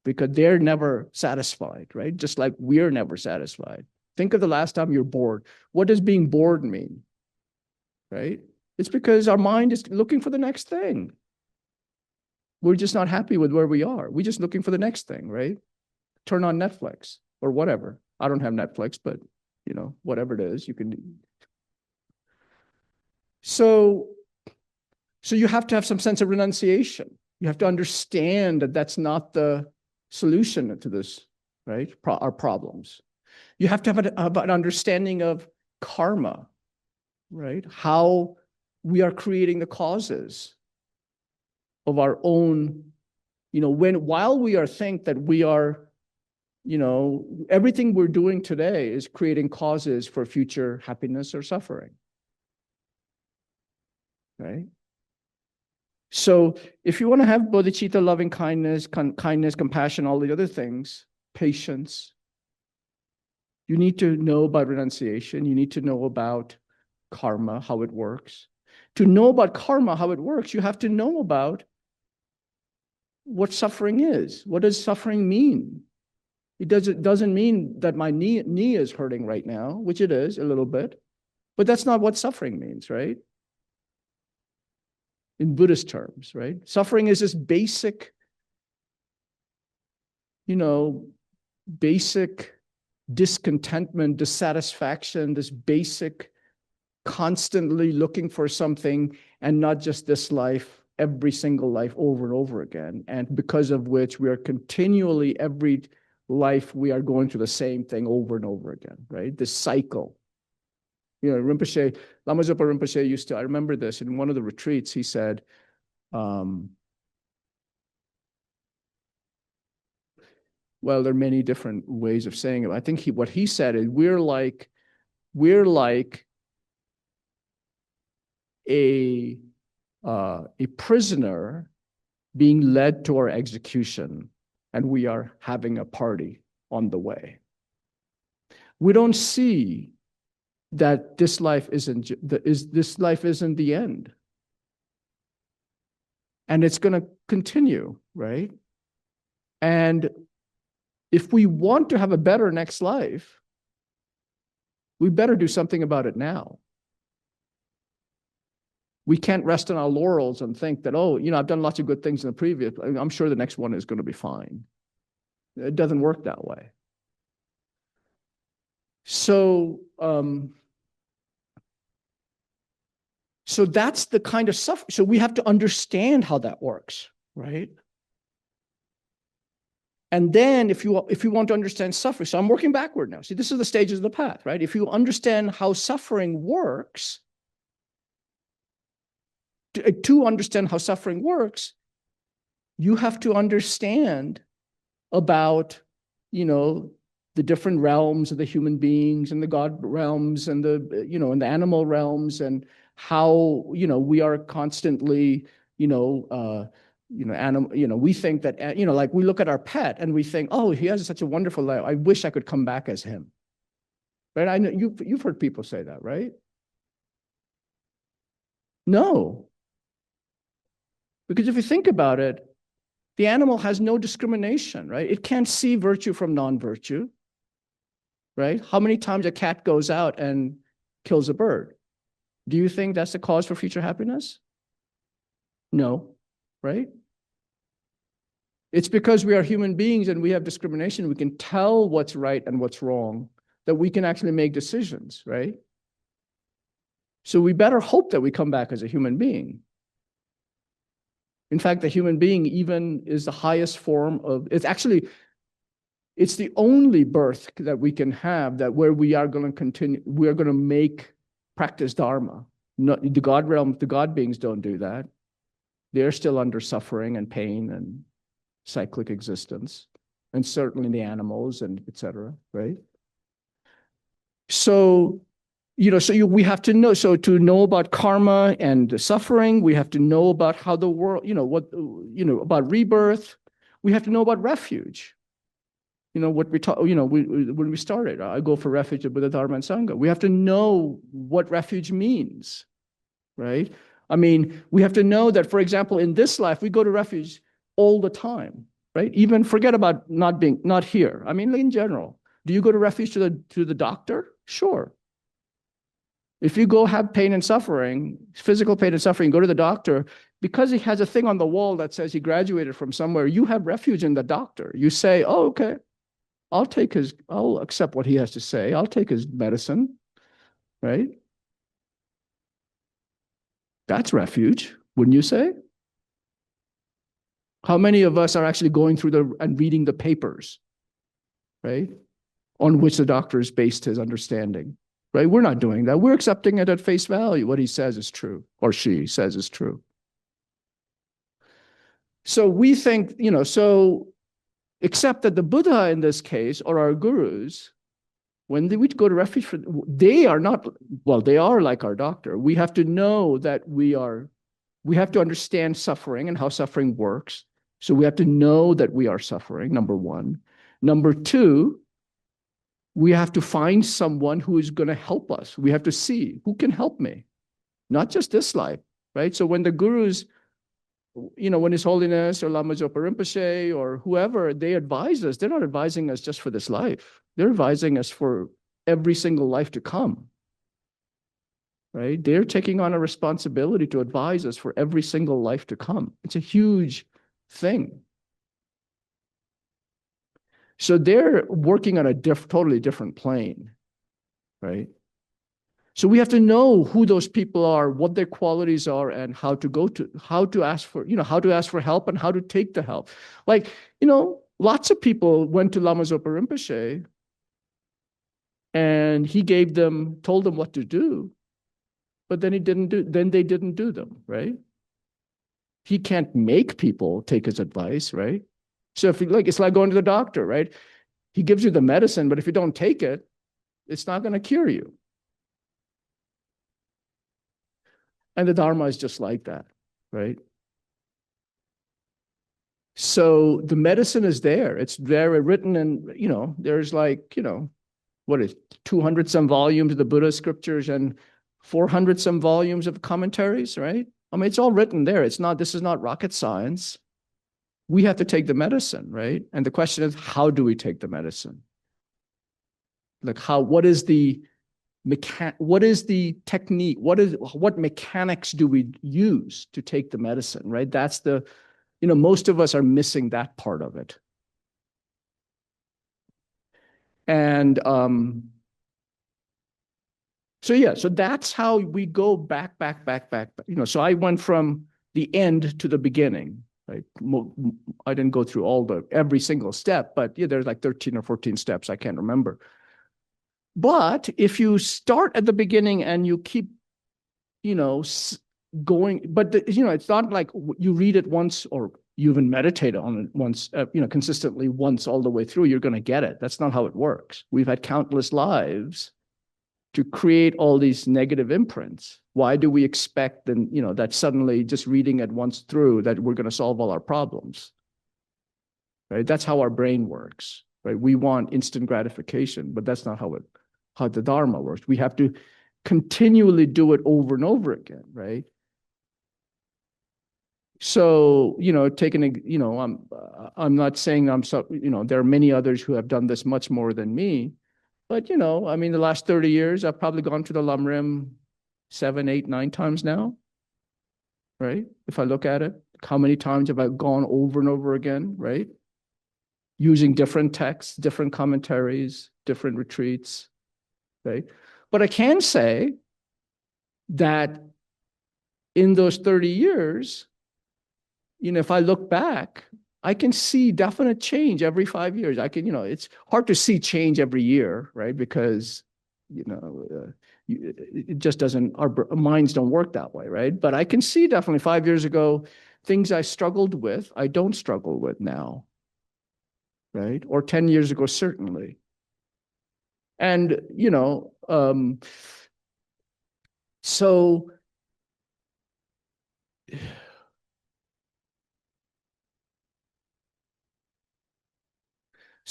because they're never satisfied, right? Just like we're never satisfied. Think of the last time you're bored. What does being bored mean, right? It's because our mind is looking for the next thing. We're just not happy with where we are. We're just looking for the next thing, right? Turn on Netflix or whatever. I don't have Netflix, but whatever it is, you can. So you have to have some sense of renunciation. You have to understand that that's not the solution to this, right? Our problems. You have to have an understanding of karma, right? How we are creating the causes of our own, while we think that we are, everything we're doing today is creating causes for future happiness or suffering, right? So if you want to have bodhicitta, loving kindness, compassion, all the other things, patience, you need to know about renunciation. You need to know about karma, how it works. To know about karma, how it works, you have to know about what suffering is. What does suffering mean? It doesn't mean that my knee is hurting right now, which it is a little bit, but that's not what suffering means, right? In Buddhist terms, right? Suffering is this basic, basic discontentment, dissatisfaction, this basic constantly looking for something, and not just this life, every single life over and over again. And because of which we are continually, every life, we are going through the same thing over and over again, right? This cycle. Rinpoche, Lama Zopa Rinpoche used to, I remember this in one of the retreats, he said, well, there are many different ways of saying it. I think what he said is we're like a prisoner being led to our execution, and we are having a party on the way. We don't see that this life isn't the end, and it's going to continue, right? And if we want to have a better next life, we better do something about it now. We can't rest on our laurels and think that, I've done lots of good things in the previous, I'm sure the next one is going to be fine. It doesn't work that way. So that's the kind of suffering. So we have to understand how that works, right? And then if you want to understand suffering, so I'm working backward now. See, this is the stages of the path, right? If you understand how suffering works, to understand how suffering works, you have to understand about, the different realms of the human beings and the God realms and the, and the animal realms, and how, we are constantly, we think that, like we look at our pet and we think, oh, he has such a wonderful life. I wish I could come back as him. Right? I know you've heard people say that, right? No. Because if you think about it, the animal has no discrimination, right? It can't see virtue from non-virtue, right? How many times a cat goes out and kills a bird? Do you think that's the cause for future happiness? No, right? It's because we are human beings and we have discrimination. We can tell what's right and what's wrong, that we can actually make decisions, right? So we better hope that we come back as a human being. In fact, the human being even is the highest form of, it's the only birth that we can have that where we are going to continue, we are going to practice Dharma. No, the God realm, the God beings don't do that. They're still under suffering and pain and cyclic existence, and certainly the animals and etc. Right? So, we have to know. So to know about karma and the suffering, we have to know about how the world, about rebirth. We have to know about refuge. What we talk, when we started, I go for refuge of Buddha, Dharma, and Sangha. We have to know what refuge means, right? I mean, we have to know that, for example, in this life, we go to refuge all the time, right? Even forget about not here. I mean, in general, do you go to refuge to the doctor? Sure. If you go have pain and suffering, physical pain and suffering, go to the doctor, because he has a thing on the wall that says he graduated from somewhere, you have refuge in the doctor. You say, oh, okay, I'll accept what he has to say. I'll take his medicine, right? That's refuge, wouldn't you say? How many of us are actually going through and reading the papers, right? On which the doctor has based his understanding, right? We're not doing that. We're accepting it at face value. What he says is true, or she says is true. So we think, except that the Buddha in this case, or our gurus, when we go to refuge, they are not, well, they are like our doctor. We have to know that we have to understand suffering and how suffering works. So we have to know that we are suffering, number one. Number two, we have to find someone who is going to help us. We have to see who can help me, not just this life, right? So when the gurus, when His Holiness or Lama Tsongkhapa Rinpoche or whoever, they advise us, they're not advising us just for this life. They're advising us for every single life to come, right? They're taking on a responsibility to advise us for every single life to come. It's a huge thing. So they're working on a totally different plane, right? So we have to know who those people are, what their qualities are, and how to ask for help and how to take the help. Like, lots of people went to Lama Tsongkhapa Rinpoche and he told them what to do, but then they didn't do them, right? He can't make people take his advice, right? So it's like going to the doctor, right? He gives you the medicine, but if you don't take it, it's not going to cure you. And the Dharma is just like that, right? So the medicine is there. It's there written, and there's 200 some volumes of the Buddha scriptures and 400 some volumes of commentaries, right? I mean, it's all written there. This is not rocket science. We have to take the medicine, right? And the question is, how do we take the medicine? Like what is the technique? What mechanics do we use to take the medicine, right? That's most of us are missing that part of it. And so that's how we go back. So I went from the end to the beginning, right? I didn't go through every single step, but there's like 13 or 14 steps. I can't remember. But if you start at the beginning and you keep, going, but it's not like you read it once or you even meditate on it once, consistently once all the way through, you're going to get it. That's not how it works. We've had countless lives to create all these negative imprints. Why do we expect that suddenly just reading it once through that we're going to solve all our problems? Right? That's how our brain works, right? We want instant gratification, but that's not how the Dharma works. We have to continually do it over and over again, right? So, I'm not saying there are many others who have done this much more than me, but, I mean, the last 30 years, I've probably gone to the lamrim 7, 8, 9 times now, right? If I look at it, how many times have I gone over and over again, right? Using different texts, different commentaries, different retreats, right? But I can say that in those 30 years, if I look back, I can see definite change every 5 years. It's hard to see change every year, right? Because, it just doesn't, our minds don't work that way, right? But I can see definitely 5 years ago, things I struggled with, I don't struggle with now, right? Or 10 years ago, certainly. And, so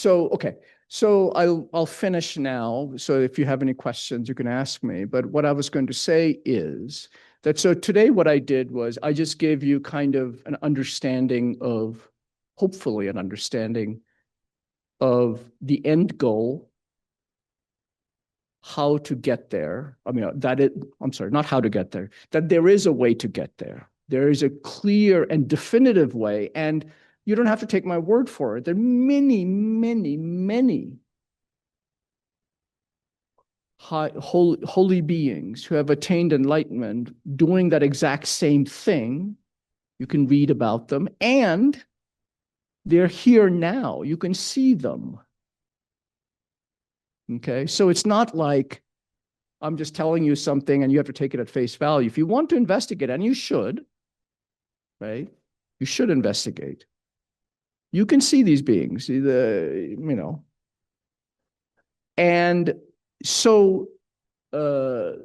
okay. So I'll finish now. So if you have any questions, you can ask me. But what I was going to say is that so today what I did was I just gave you kind of an understanding of, hopefully an understanding of the end goal, how to get there. I mean, I'm sorry, not how to get there, that there is a way to get there. There is a clear and definitive way. And you don't have to take my word for it. There are many, many, many holy beings who have attained enlightenment doing that exact same thing. You can read about them, and they're here now. You can see them. Okay, so it's not like I'm just telling you something and you have to take it at face value. If you want to investigate, and you should, right? You should investigate. You can see these beings, and so there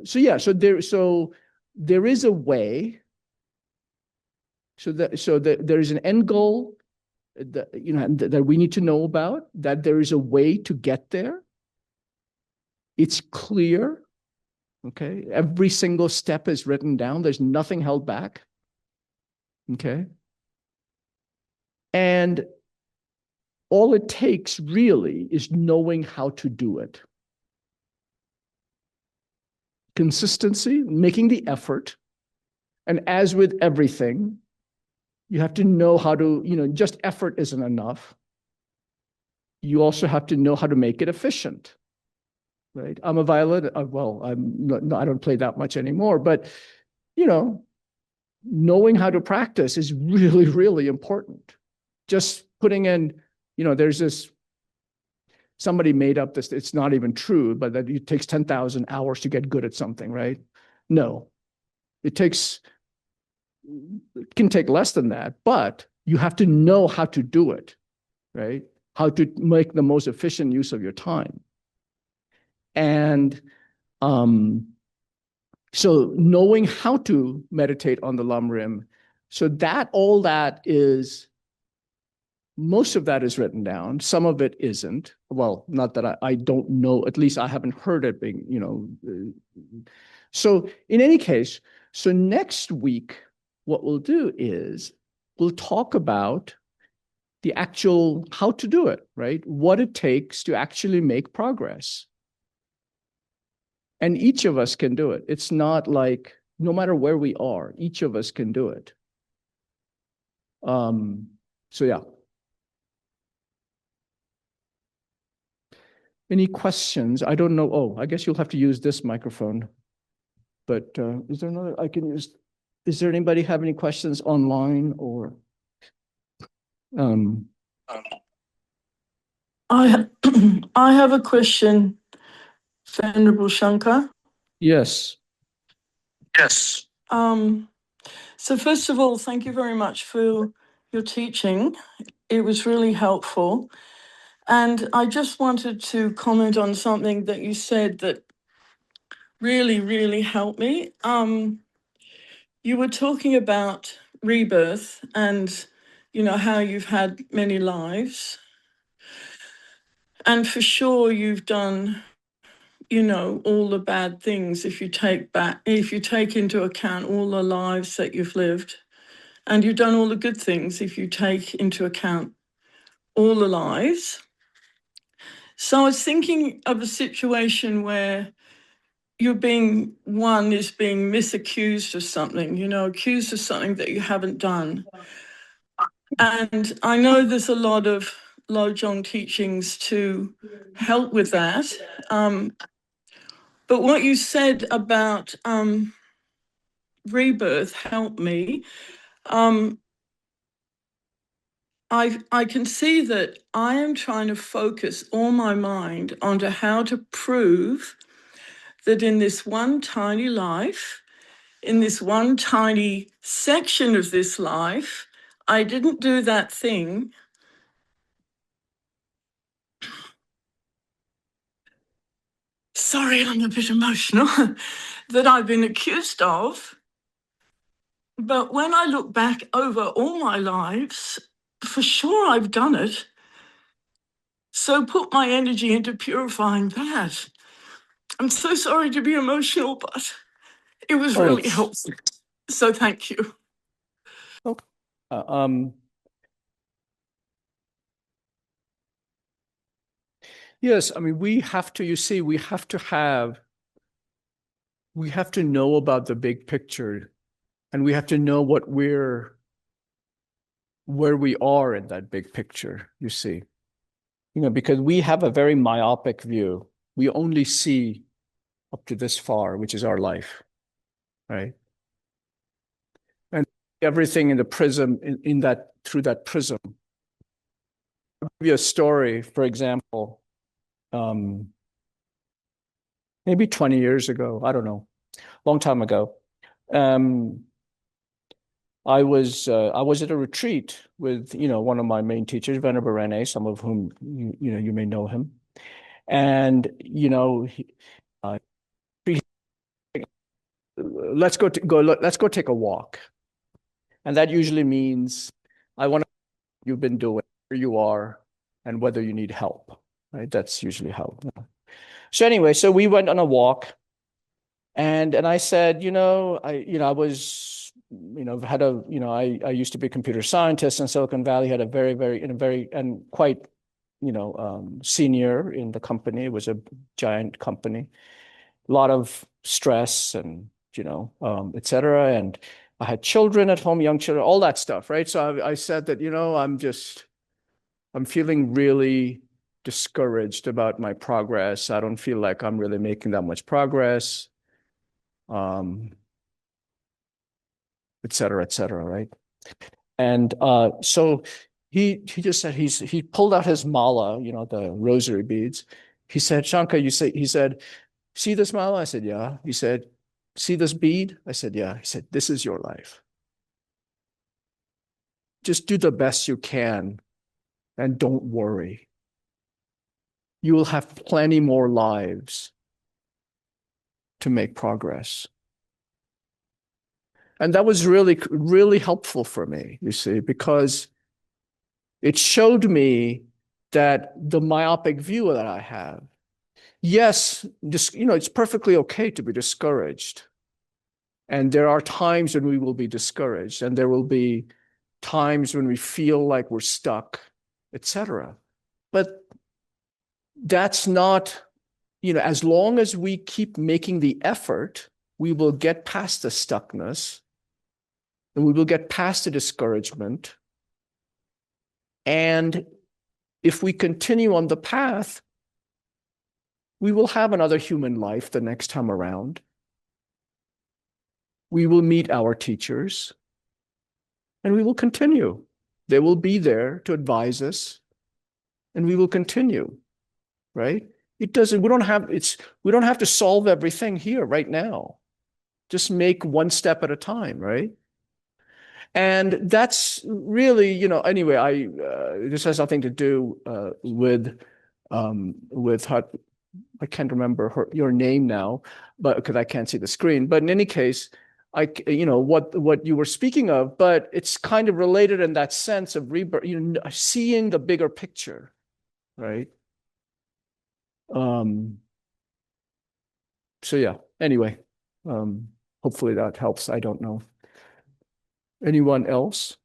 is a way. So that there is an end goal that we need to know about, that there is a way to get there. It's clear. Okay. Every single step is written down. There's nothing held back. Okay. And all it takes really is knowing how to do it. Consistency, making the effort. And as with everything, you have to know how to, just effort isn't enough. You also have to know how to make it efficient, right? I'm a violin. Well, I don't play that much anymore, but, knowing how to practice is really, really important. Just putting in, there's this, somebody made up this, it's not even true, but that it takes 10,000 hours to get good at something, right? No, it can take less than that, but you have to know how to do it, right? How to make the most efficient use of your time. And so knowing how to meditate on the lamrim, so that all that is, most of that is written down. Some of it isn't. Well, not that I don't know, at least I haven't heard it being, So in any case, so next week, what we'll do is we'll talk about the actual, how to do it, right? What it takes to actually make progress. And each of us can do it. It's not like, no matter where we are, each of us can do it. So yeah. Any questions? I don't know. Oh, I guess you'll have to use this microphone. But is there another I can use? Is there anybody have any questions online or? I I have a question, Venerable Shanka. Yes. Yes. So first of all, thank you very much for your teaching. It was really helpful. And I just wanted to comment on something that you said that really, really helped me. You were talking about rebirth and, how you've had many lives. And for sure, you've done, all the bad things if you take into account all the lives that you've lived. And you've done all the good things if you take into account all the lies. So I was thinking of a situation where one is being misaccused of something, accused of something that you haven't done. And I know there's a lot of Lojong teachings to help with that. But what you said about rebirth helped me. I can see that I am trying to focus all my mind onto how to prove that in this one tiny life, in this one tiny section of this life, I didn't do that thing. Sorry, I'm a bit emotional, that I've been accused of. But when I look back over all my lives, for sure I've done it. So put my energy into purifying that. I'm so sorry to be emotional, but it was Oh, really helpful. So thank you. okay. Yes, I mean, we have to, you see, we have to know about the big picture, and we have to know where we are in that big picture, you see. Because we have a very myopic view. We only see up to this far, which is our life, right? And everything in the prism, in that, through that prism. I'll give you a story, for example, maybe 20 years ago, I don't know, long time ago. I was at a retreat with one of my main teachers, Venerable Rene, some of whom you may know him, and uh, let's go take a walk, and that usually means I want to know what you've been doing, where you are, and whether you need help. Right? That's usually how. So anyway, so we went on a walk, and I said, I was, had a, I used to be a computer scientist in Silicon Valley, had a very, and quite, senior in the company. It was a giant company, a lot of stress and, et cetera. And I had children at home, young children, all that stuff, right? So I said that, I'm feeling really discouraged about my progress. I don't feel like I'm really making that much progress. Et cetera, right? And so he just said he pulled out his mala, the rosary beads. He said, Shanka, he said, see this mala? I said, yeah. He said, see this bead? I said, yeah. He said, this is your life. Just do the best you can and don't worry. You will have plenty more lives to make progress. And that was really, really helpful for me, you see, because it showed me that the myopic view that I have, yes, it's perfectly okay to be discouraged. And there are times when we will be discouraged, and there will be times when we feel like we're stuck, etc. But that's not, as long as we keep making the effort, we will get past the stuckness, and we will get past the discouragement. And if we continue on the path, we will have another human life the next time around. We will meet our teachers, and we will continue. They will be there to advise us, and we will continue, right? We don't have to solve everything here right now. Just make one step at a time, right? And that's really, anyway, this has nothing to do with how, I can't remember your name now, but because I can't see the screen. But in any case, what you were speaking of, but it's kind of related in that sense of rebirth, seeing the bigger picture, right? So yeah. Anyway, hopefully that helps. I don't know. Anyone else?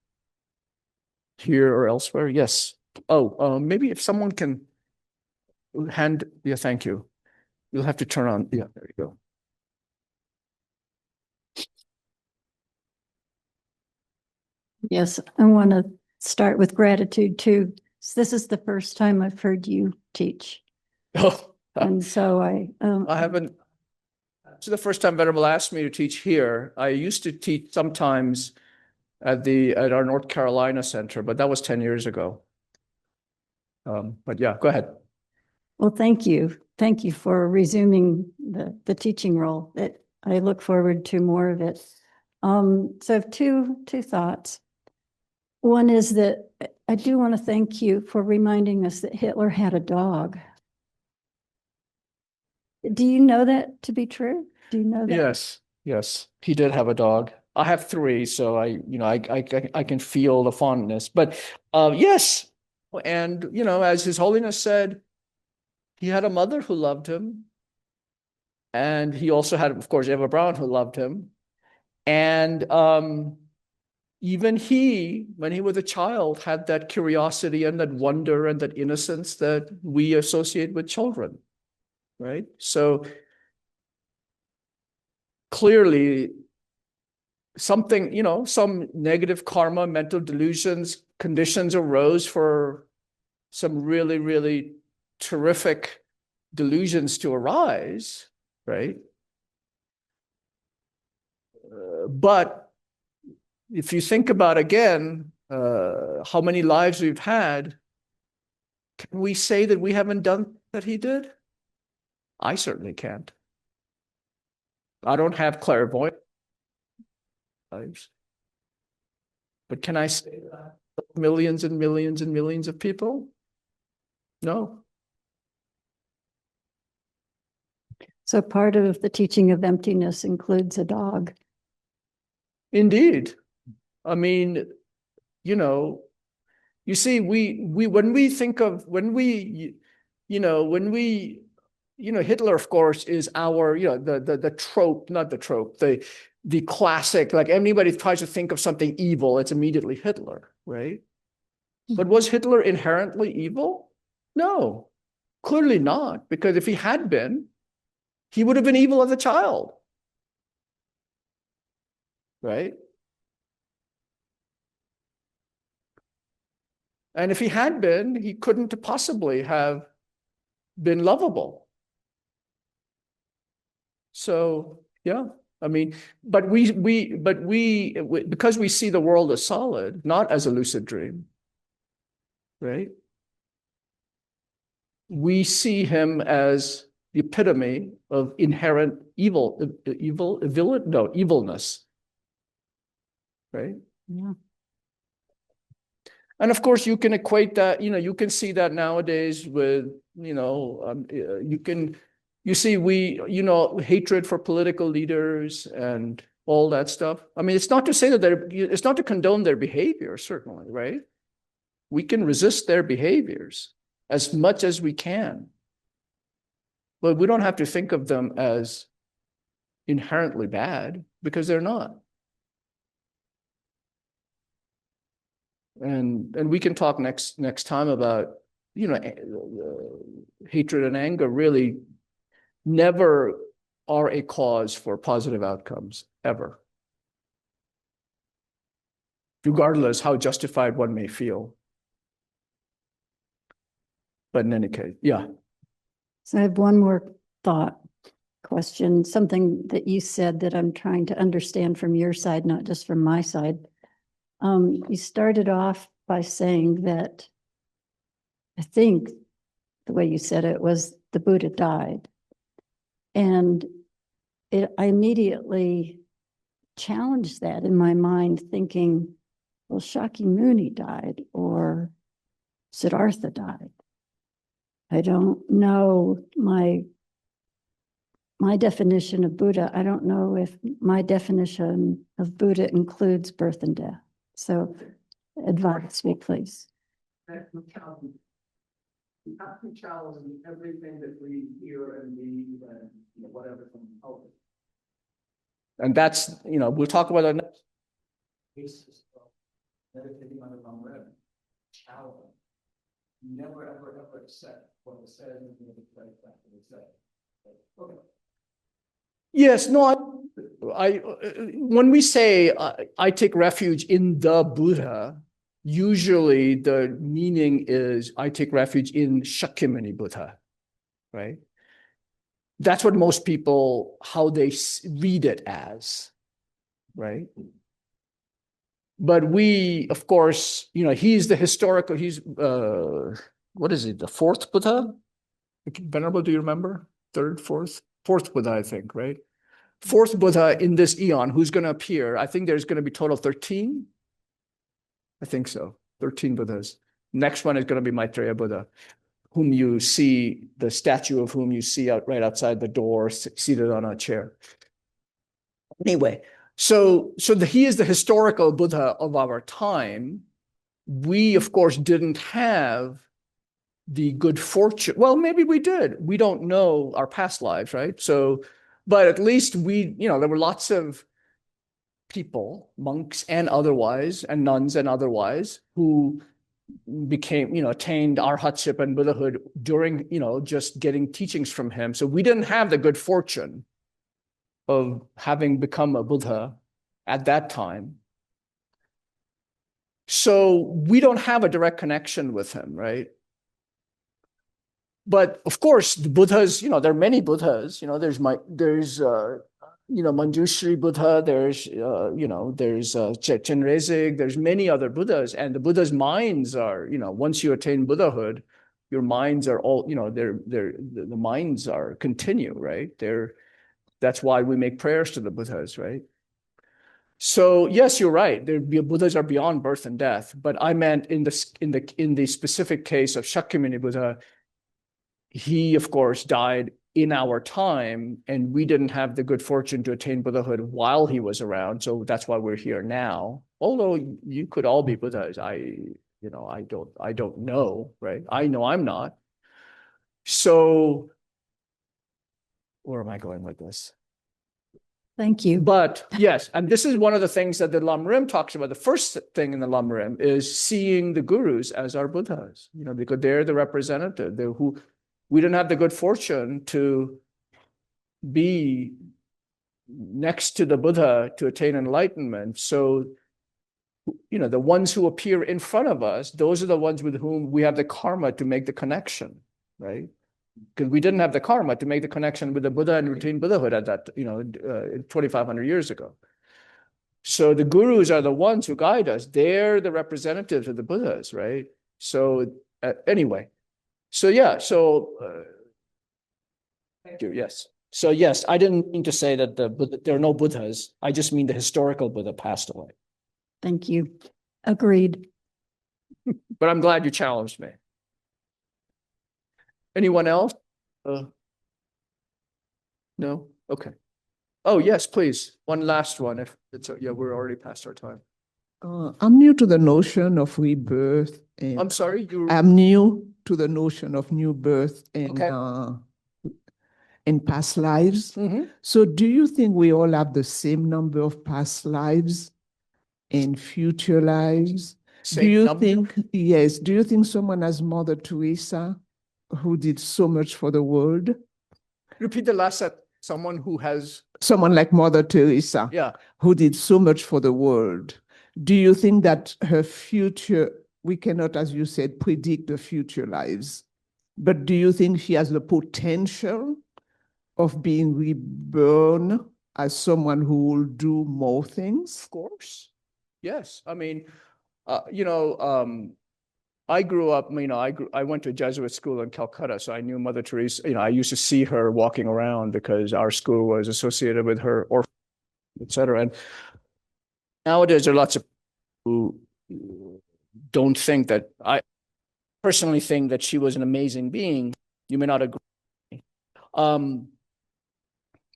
Here or elsewhere? Yes. Oh, maybe if someone can yeah, thank you. You'll have to turn on, yeah, there you go. Yes, I want to start with gratitude too. This is the first time I've heard you teach. Oh, And so I haven't, this is the first time Venerable asked me to teach here. I used to teach sometimes at our North Carolina center, but that was 10 years ago. But yeah, go ahead. Well, thank you. Thank you for resuming the teaching role. I look forward to more of it. So I have two thoughts. One is that I do want to thank you for reminding us that Hitler had a dog. Do you know that to be true? Do you know that? Yes, he did have a dog. I have three, so I can feel the fondness. But yes, and as His Holiness said, he had a mother who loved him, and he also had, of course, Eva Braun who loved him, and even he, when he was a child, had that curiosity and that wonder and that innocence that we associate with children, right? So clearly something, some negative karma, mental delusions, conditions arose for some really, really terrific delusions to arise, right? But if you think about again, how many lives we've had, can we say that we haven't done that he did? I certainly can't. I don't have clairvoyance lives. But can I say that millions and millions and millions of people? No. So part of the teaching of emptiness includes a dog. Indeed. I mean, you see, when we think of, Hitler, of course, is our, the trope, not the trope, the classic, like anybody tries to think of something evil, it's immediately Hitler, right? But was Hitler inherently evil? No, clearly not, because if he had been, he would have been evil as a child, right? And if he had been, he couldn't possibly have been lovable. So, yeah, I mean, but because we see the world as solid, not as a lucid dream, right? We see him as the epitome of inherent evilness, right? Yeah. And of course, you can equate that, you can see that nowadays with, you see hatred for political leaders and all that stuff. I mean, it's not to say that it's not to condone their behavior, certainly, right? We can resist their behaviors as much as we can. But we don't have to think of them as inherently bad, because they're not. And we can talk next time about, hatred and anger really never are a cause for positive outcomes, ever. Regardless how justified one may feel. But in any case, yeah. So I have one more question, something that you said that I'm trying to understand from your side, not just from my side. You started off by saying that, I think the way you said it was the Buddha died. And I immediately challenged that in my mind, thinking, well, Shakyamuni died or Siddhartha died. I don't know my definition of Buddha. I don't know if my definition of Buddha includes birth and death. So advise me, please. We have to challenge everything that we hear and read and whatever from the public. And that's, we'll talk about that next. basis of meditating on the lamrim, challenge. Never, ever, ever accept what it says and what it says. Okay. Yes, no, when we say I take refuge in the Buddha, usually the meaning is I take refuge in Shakyamuni Buddha, right? That's what most people, how they read it as, right? But we, of course, he's the historical, he's, what is it, the fourth Buddha? Venerable, do you remember? Third, fourth? Fourth Buddha, I think, right? Fourth Buddha in this eon, who's going to appear? I think there's going to be total 13. I think so, 13 Buddhas. Next one is going to be Maitreya Buddha, whom you see, the statue of whom you see right outside the door, seated on a chair. Anyway, so he is the historical Buddha of our time. We, of course, didn't have the good fortune. Well, maybe we did. We don't know our past lives, right? So, but at least there were lots of people, monks and otherwise, and nuns and otherwise, who became, attained arhatship and Buddhahood during, just getting teachings from him. So we didn't have the good fortune of having become a Buddha at that time. So we don't have a direct connection with him, right? But of course, the Buddhas, there are many Buddhas. There's Manjushri Buddha. There's Chenrezig. There's many other Buddhas, and the Buddha's minds are, once you attain Buddhahood, your minds are all, the minds are continue, right? That's why we make prayers to the Buddhas, right? So yes, you're right. Buddhas are beyond birth and death. But I meant in the specific case of Shakyamuni Buddha, he, of course, died in our time, and we didn't have the good fortune to attain Buddhahood while he was around. So that's why we're here now. Although you could all be Buddhas, I don't know, right? I know I'm not. So where am I going with this? Thank you. But yes, and this is one of the things that the lamrim talks about. The first thing in the lamrim is seeing the gurus as our Buddhas, because they're the representative. They're who we didn't have the good fortune to be next to the Buddha to attain enlightenment. So, the ones who appear in front of us, those are the ones with whom we have the karma to make the connection, right? Because we didn't have the karma to make the connection with the Buddha and attain Buddhahood at that, 2,500 years ago. So the gurus are the ones who guide us. They're the representatives of the Buddhas, right? So anyway, so yeah, thank you, yes. So yes, I didn't mean to say that there are no Buddhas. I just mean the historical Buddha passed away. Thank you. Agreed. But I'm glad you challenged me. Anyone else? No? Okay. Oh, yes, please. One last one. If it's yeah, we're already past our time. I'm new to the notion of rebirth. And I'm sorry, I'm new to the notion of new birth and okay. In past lives. Mm-hmm. So do you think we all have the same number of past lives and future lives? Same number? Yes, do you think someone as Mother Teresa, who did so much for the world? Repeat the last set. Someone who has... Someone like Mother Teresa, yeah, who did so much for the world. Do you think that her future, we cannot, as you said, predict the future lives, but do you think she has the potential of being reborn as someone who will do more things? Of course. Yes. I mean, I grew up, I went to a Jesuit school in Calcutta, so I knew Mother Teresa. I used to see her walking around because our school was associated with her, or et cetera. And nowadays, there are lots of people who don't think that. I personally think that she was an amazing being. You may not agree.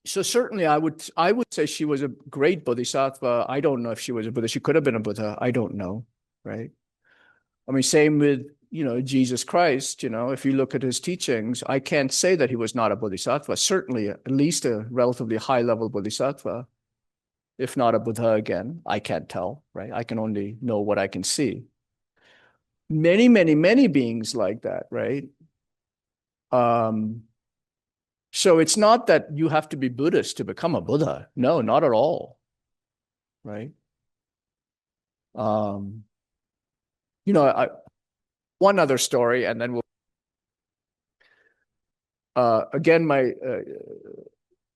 So certainly, I would say she was a great bodhisattva. I don't know if she was a Buddha. She could have been a Buddha. I don't know, right? I mean, same with, Jesus Christ, if you look at his teachings, I can't say that he was not a bodhisattva, certainly at least a relatively high level bodhisattva. if not a Buddha again. I can't tell, right? I can only know what I can see. Many, many, many beings like that, right? So it's not that you have to be Buddhist to become a Buddha. No, not at all, right? You know, one other story, and then we'll. Again, my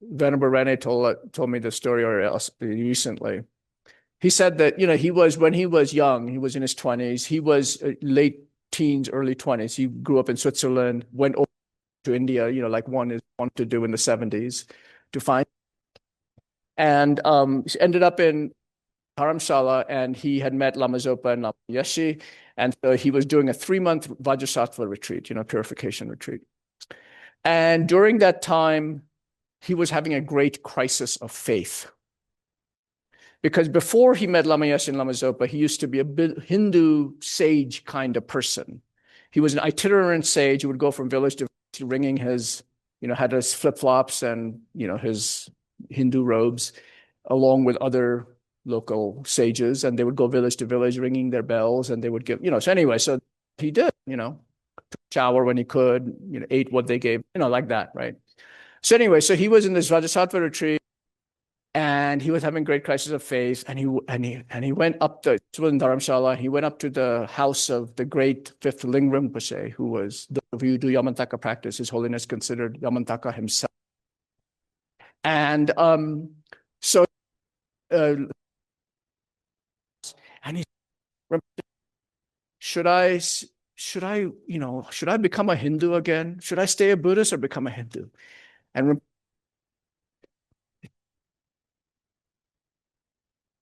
Venerable Rene told me the story recently. He said that, you know, when he was young, he was in his 20s, he was late teens, early 20s. He grew up in Switzerland, went over to India, you know, like one is want to do in the 70s to find, and ended up in Dharamshala, and he had met Lama Zopa and Lama Yeshe, and so he was doing a 3-month Vajrasattva retreat, you know, purification retreat. And during that time, he was having a great crisis of faith. Because before he met Lama Yeshe and Lama Zopa, he used to be a Hindu sage kind of person. He was an itinerant sage. He would go from village to village, ringing his, you know, had his flip-flops and, you know, his Hindu robes, along with other local sages. And they would go village to village, ringing their bells, and they would give, you know, so anyway, so he did, you know, shower when he could, you know, ate what they gave, you know, like that, right? So anyway, so he was in this Vajrasattva retreat, and he was having great crisis of faith, and he went up to Dharamshala. He went up to the house of the great fifth lamrim Rinpoche, who was the who do Yamantaka practice. His Holiness considered Yamantaka himself, and so and he should I you know, should I become a Hindu again? Should I stay a Buddhist or become a Hindu? And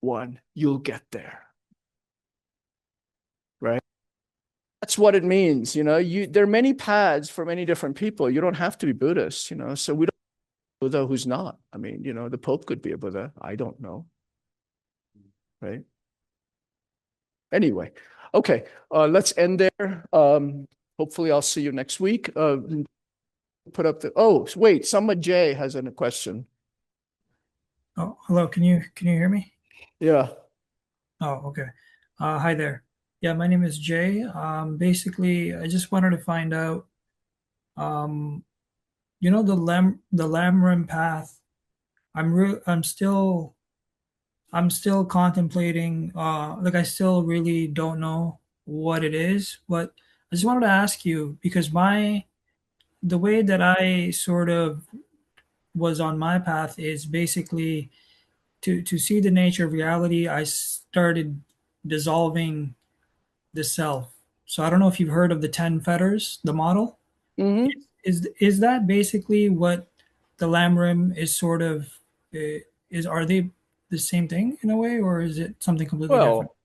one, you'll get there, right? That's what it means, you know. There are many paths for many different people. You don't have to be Buddhist, you know. So we don't know Buddha who's not. I mean, you know, the Pope could be a Buddha. I don't know, right? Anyway, okay, let's end there. Hopefully, I'll see you next week. Put up the. Oh, wait, someone Jay has a question. Oh, hello. Can you hear me? Yeah. Oh, okay. Hi there. Yeah, my name is Jay. Basically, I just wanted to find out, you know, the lamrim path. I'm still contemplating. Like I still really don't know what it is, but I just wanted to ask you because the way that I sort of was on my path is basically to see the nature of reality. I started dissolving the self. So I don't know if you've heard of the 10 fetters, the model. Mm-hmm. Is that basically what the lamrim is sort of is? Are they the same thing in a way, or is it something completely different? Well,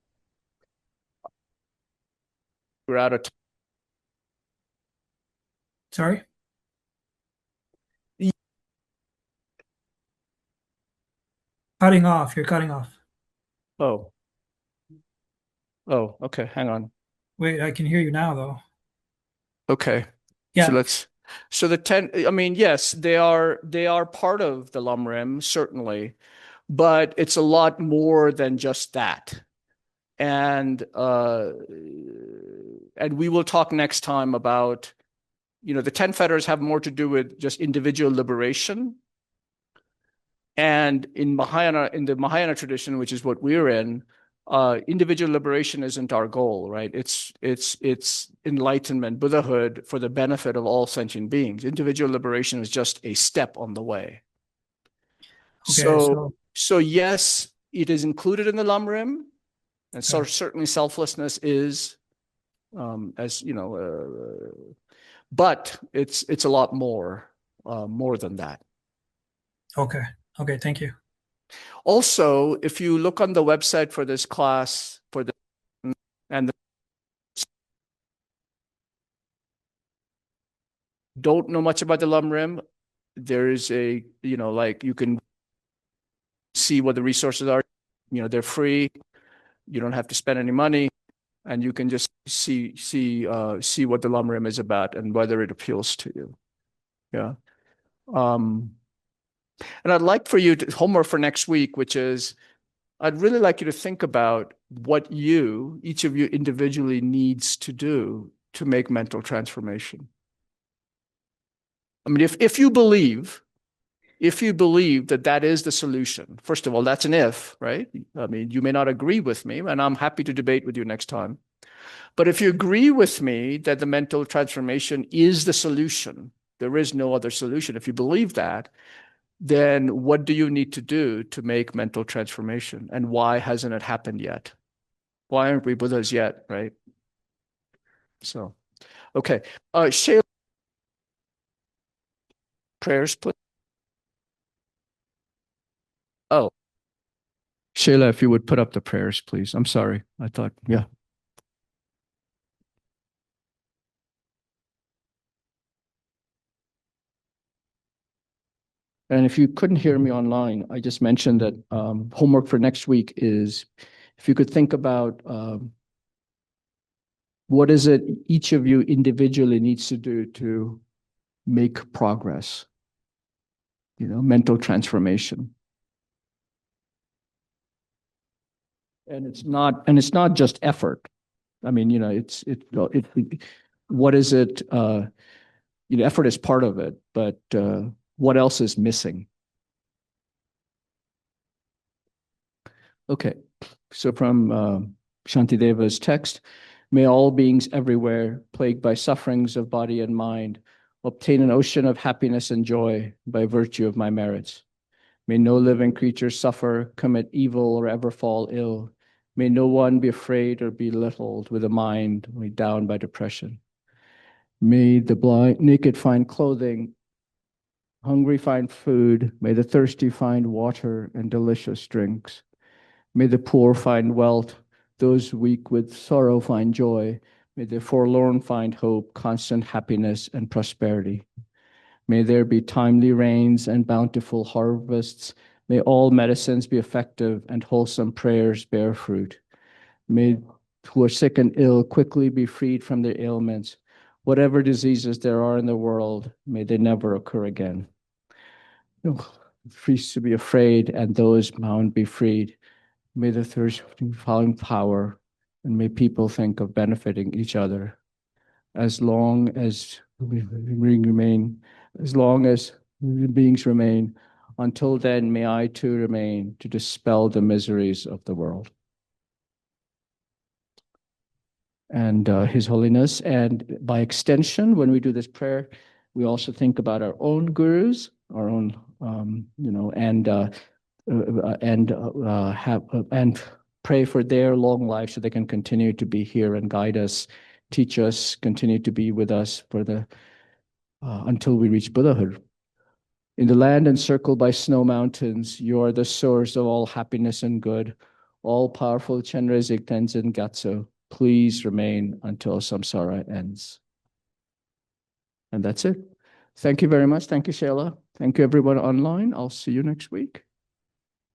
we're out of time. Sorry? Cutting off. You're cutting off. Oh. Oh, okay. Hang on. Wait, I can hear you now though. Okay. Yeah. So the 10, I mean, yes, they are part of the lamrim, certainly, but it's a lot more than just that. And we will talk next time about, you know, the 10 fetters have more to do with just individual liberation. And in the Mahayana tradition, which is what we're in, individual liberation isn't our goal, right? It's enlightenment, Buddhahood for the benefit of all sentient beings. Individual liberation is just a step on the way. Okay. So yes, it is included in the lamrim, and so Okay. certainly selflessness is, as you know, but it's a lot more than that. Okay. Okay. Thank you. Also, if you look on the website for this class, and don't know much about the lamrim, there is a, you know, like you can see what the resources are. You know, they're free. You don't have to spend any money, and you can just see what the lamrim is about and whether it appeals to you. Yeah. And I'd like for you to homework for next week, which is I'd really like you to think about what each of you individually needs to do to make mental transformation. I mean, if you believe that that is the solution, first of all, that's an if, right? I mean, you may not agree with me, and I'm happy to debate with you next time. But if you agree with me that the mental transformation is the solution, there is no other solution. If you believe that, then what do you need to do to make mental transformation? And why hasn't it happened yet? Why aren't we Buddhas yet, right? So, okay. Shayla, prayers, please. Oh, Shayla, if you would put up the prayers, please. I'm sorry. I thought, yeah. And if you couldn't hear me online, I just mentioned that homework for next week is if you could think about what is it each of you individually needs to do to make progress, mental transformation. And it's not just effort. I mean, what is it? Effort is part of it, but what else is missing? Okay, so from Shantideva's text, may all beings everywhere, plagued by sufferings of body and mind, obtain an ocean of happiness and joy by virtue of my merits. May no living creature suffer, commit evil, or ever fall ill. May no one be afraid or belittled with a mind weighed down by depression. May the naked find clothing, hungry find food. May the thirsty find water and delicious drinks. May the poor find wealth, those weak with sorrow find joy. May the forlorn find hope, constant happiness, and prosperity. May there be timely rains and bountiful harvests. May all medicines be effective and wholesome prayers bear fruit. May who are sick and ill quickly be freed from their ailments. Whatever diseases there are in the world, may they never occur again. Free to be afraid, and those bound be freed. May the thirsty find power, and may people think of benefiting each other. As long as we remain, as long as beings remain, until then may I too remain to dispel the miseries of the world. And His Holiness, and by extension, when we do this prayer, we also think about our own gurus, our own, and pray for their long life so they can continue to be here and guide us, teach us, continue to be with us for until we reach Buddhahood. In the land encircled by snow mountains, you are the source of all happiness and good, all-powerful Chenrezig Tenzin Gyatso. Please remain until samsara ends. And that's it. Thank you very much. Thank you, Shayla. Thank you, everyone online. I'll see you next week.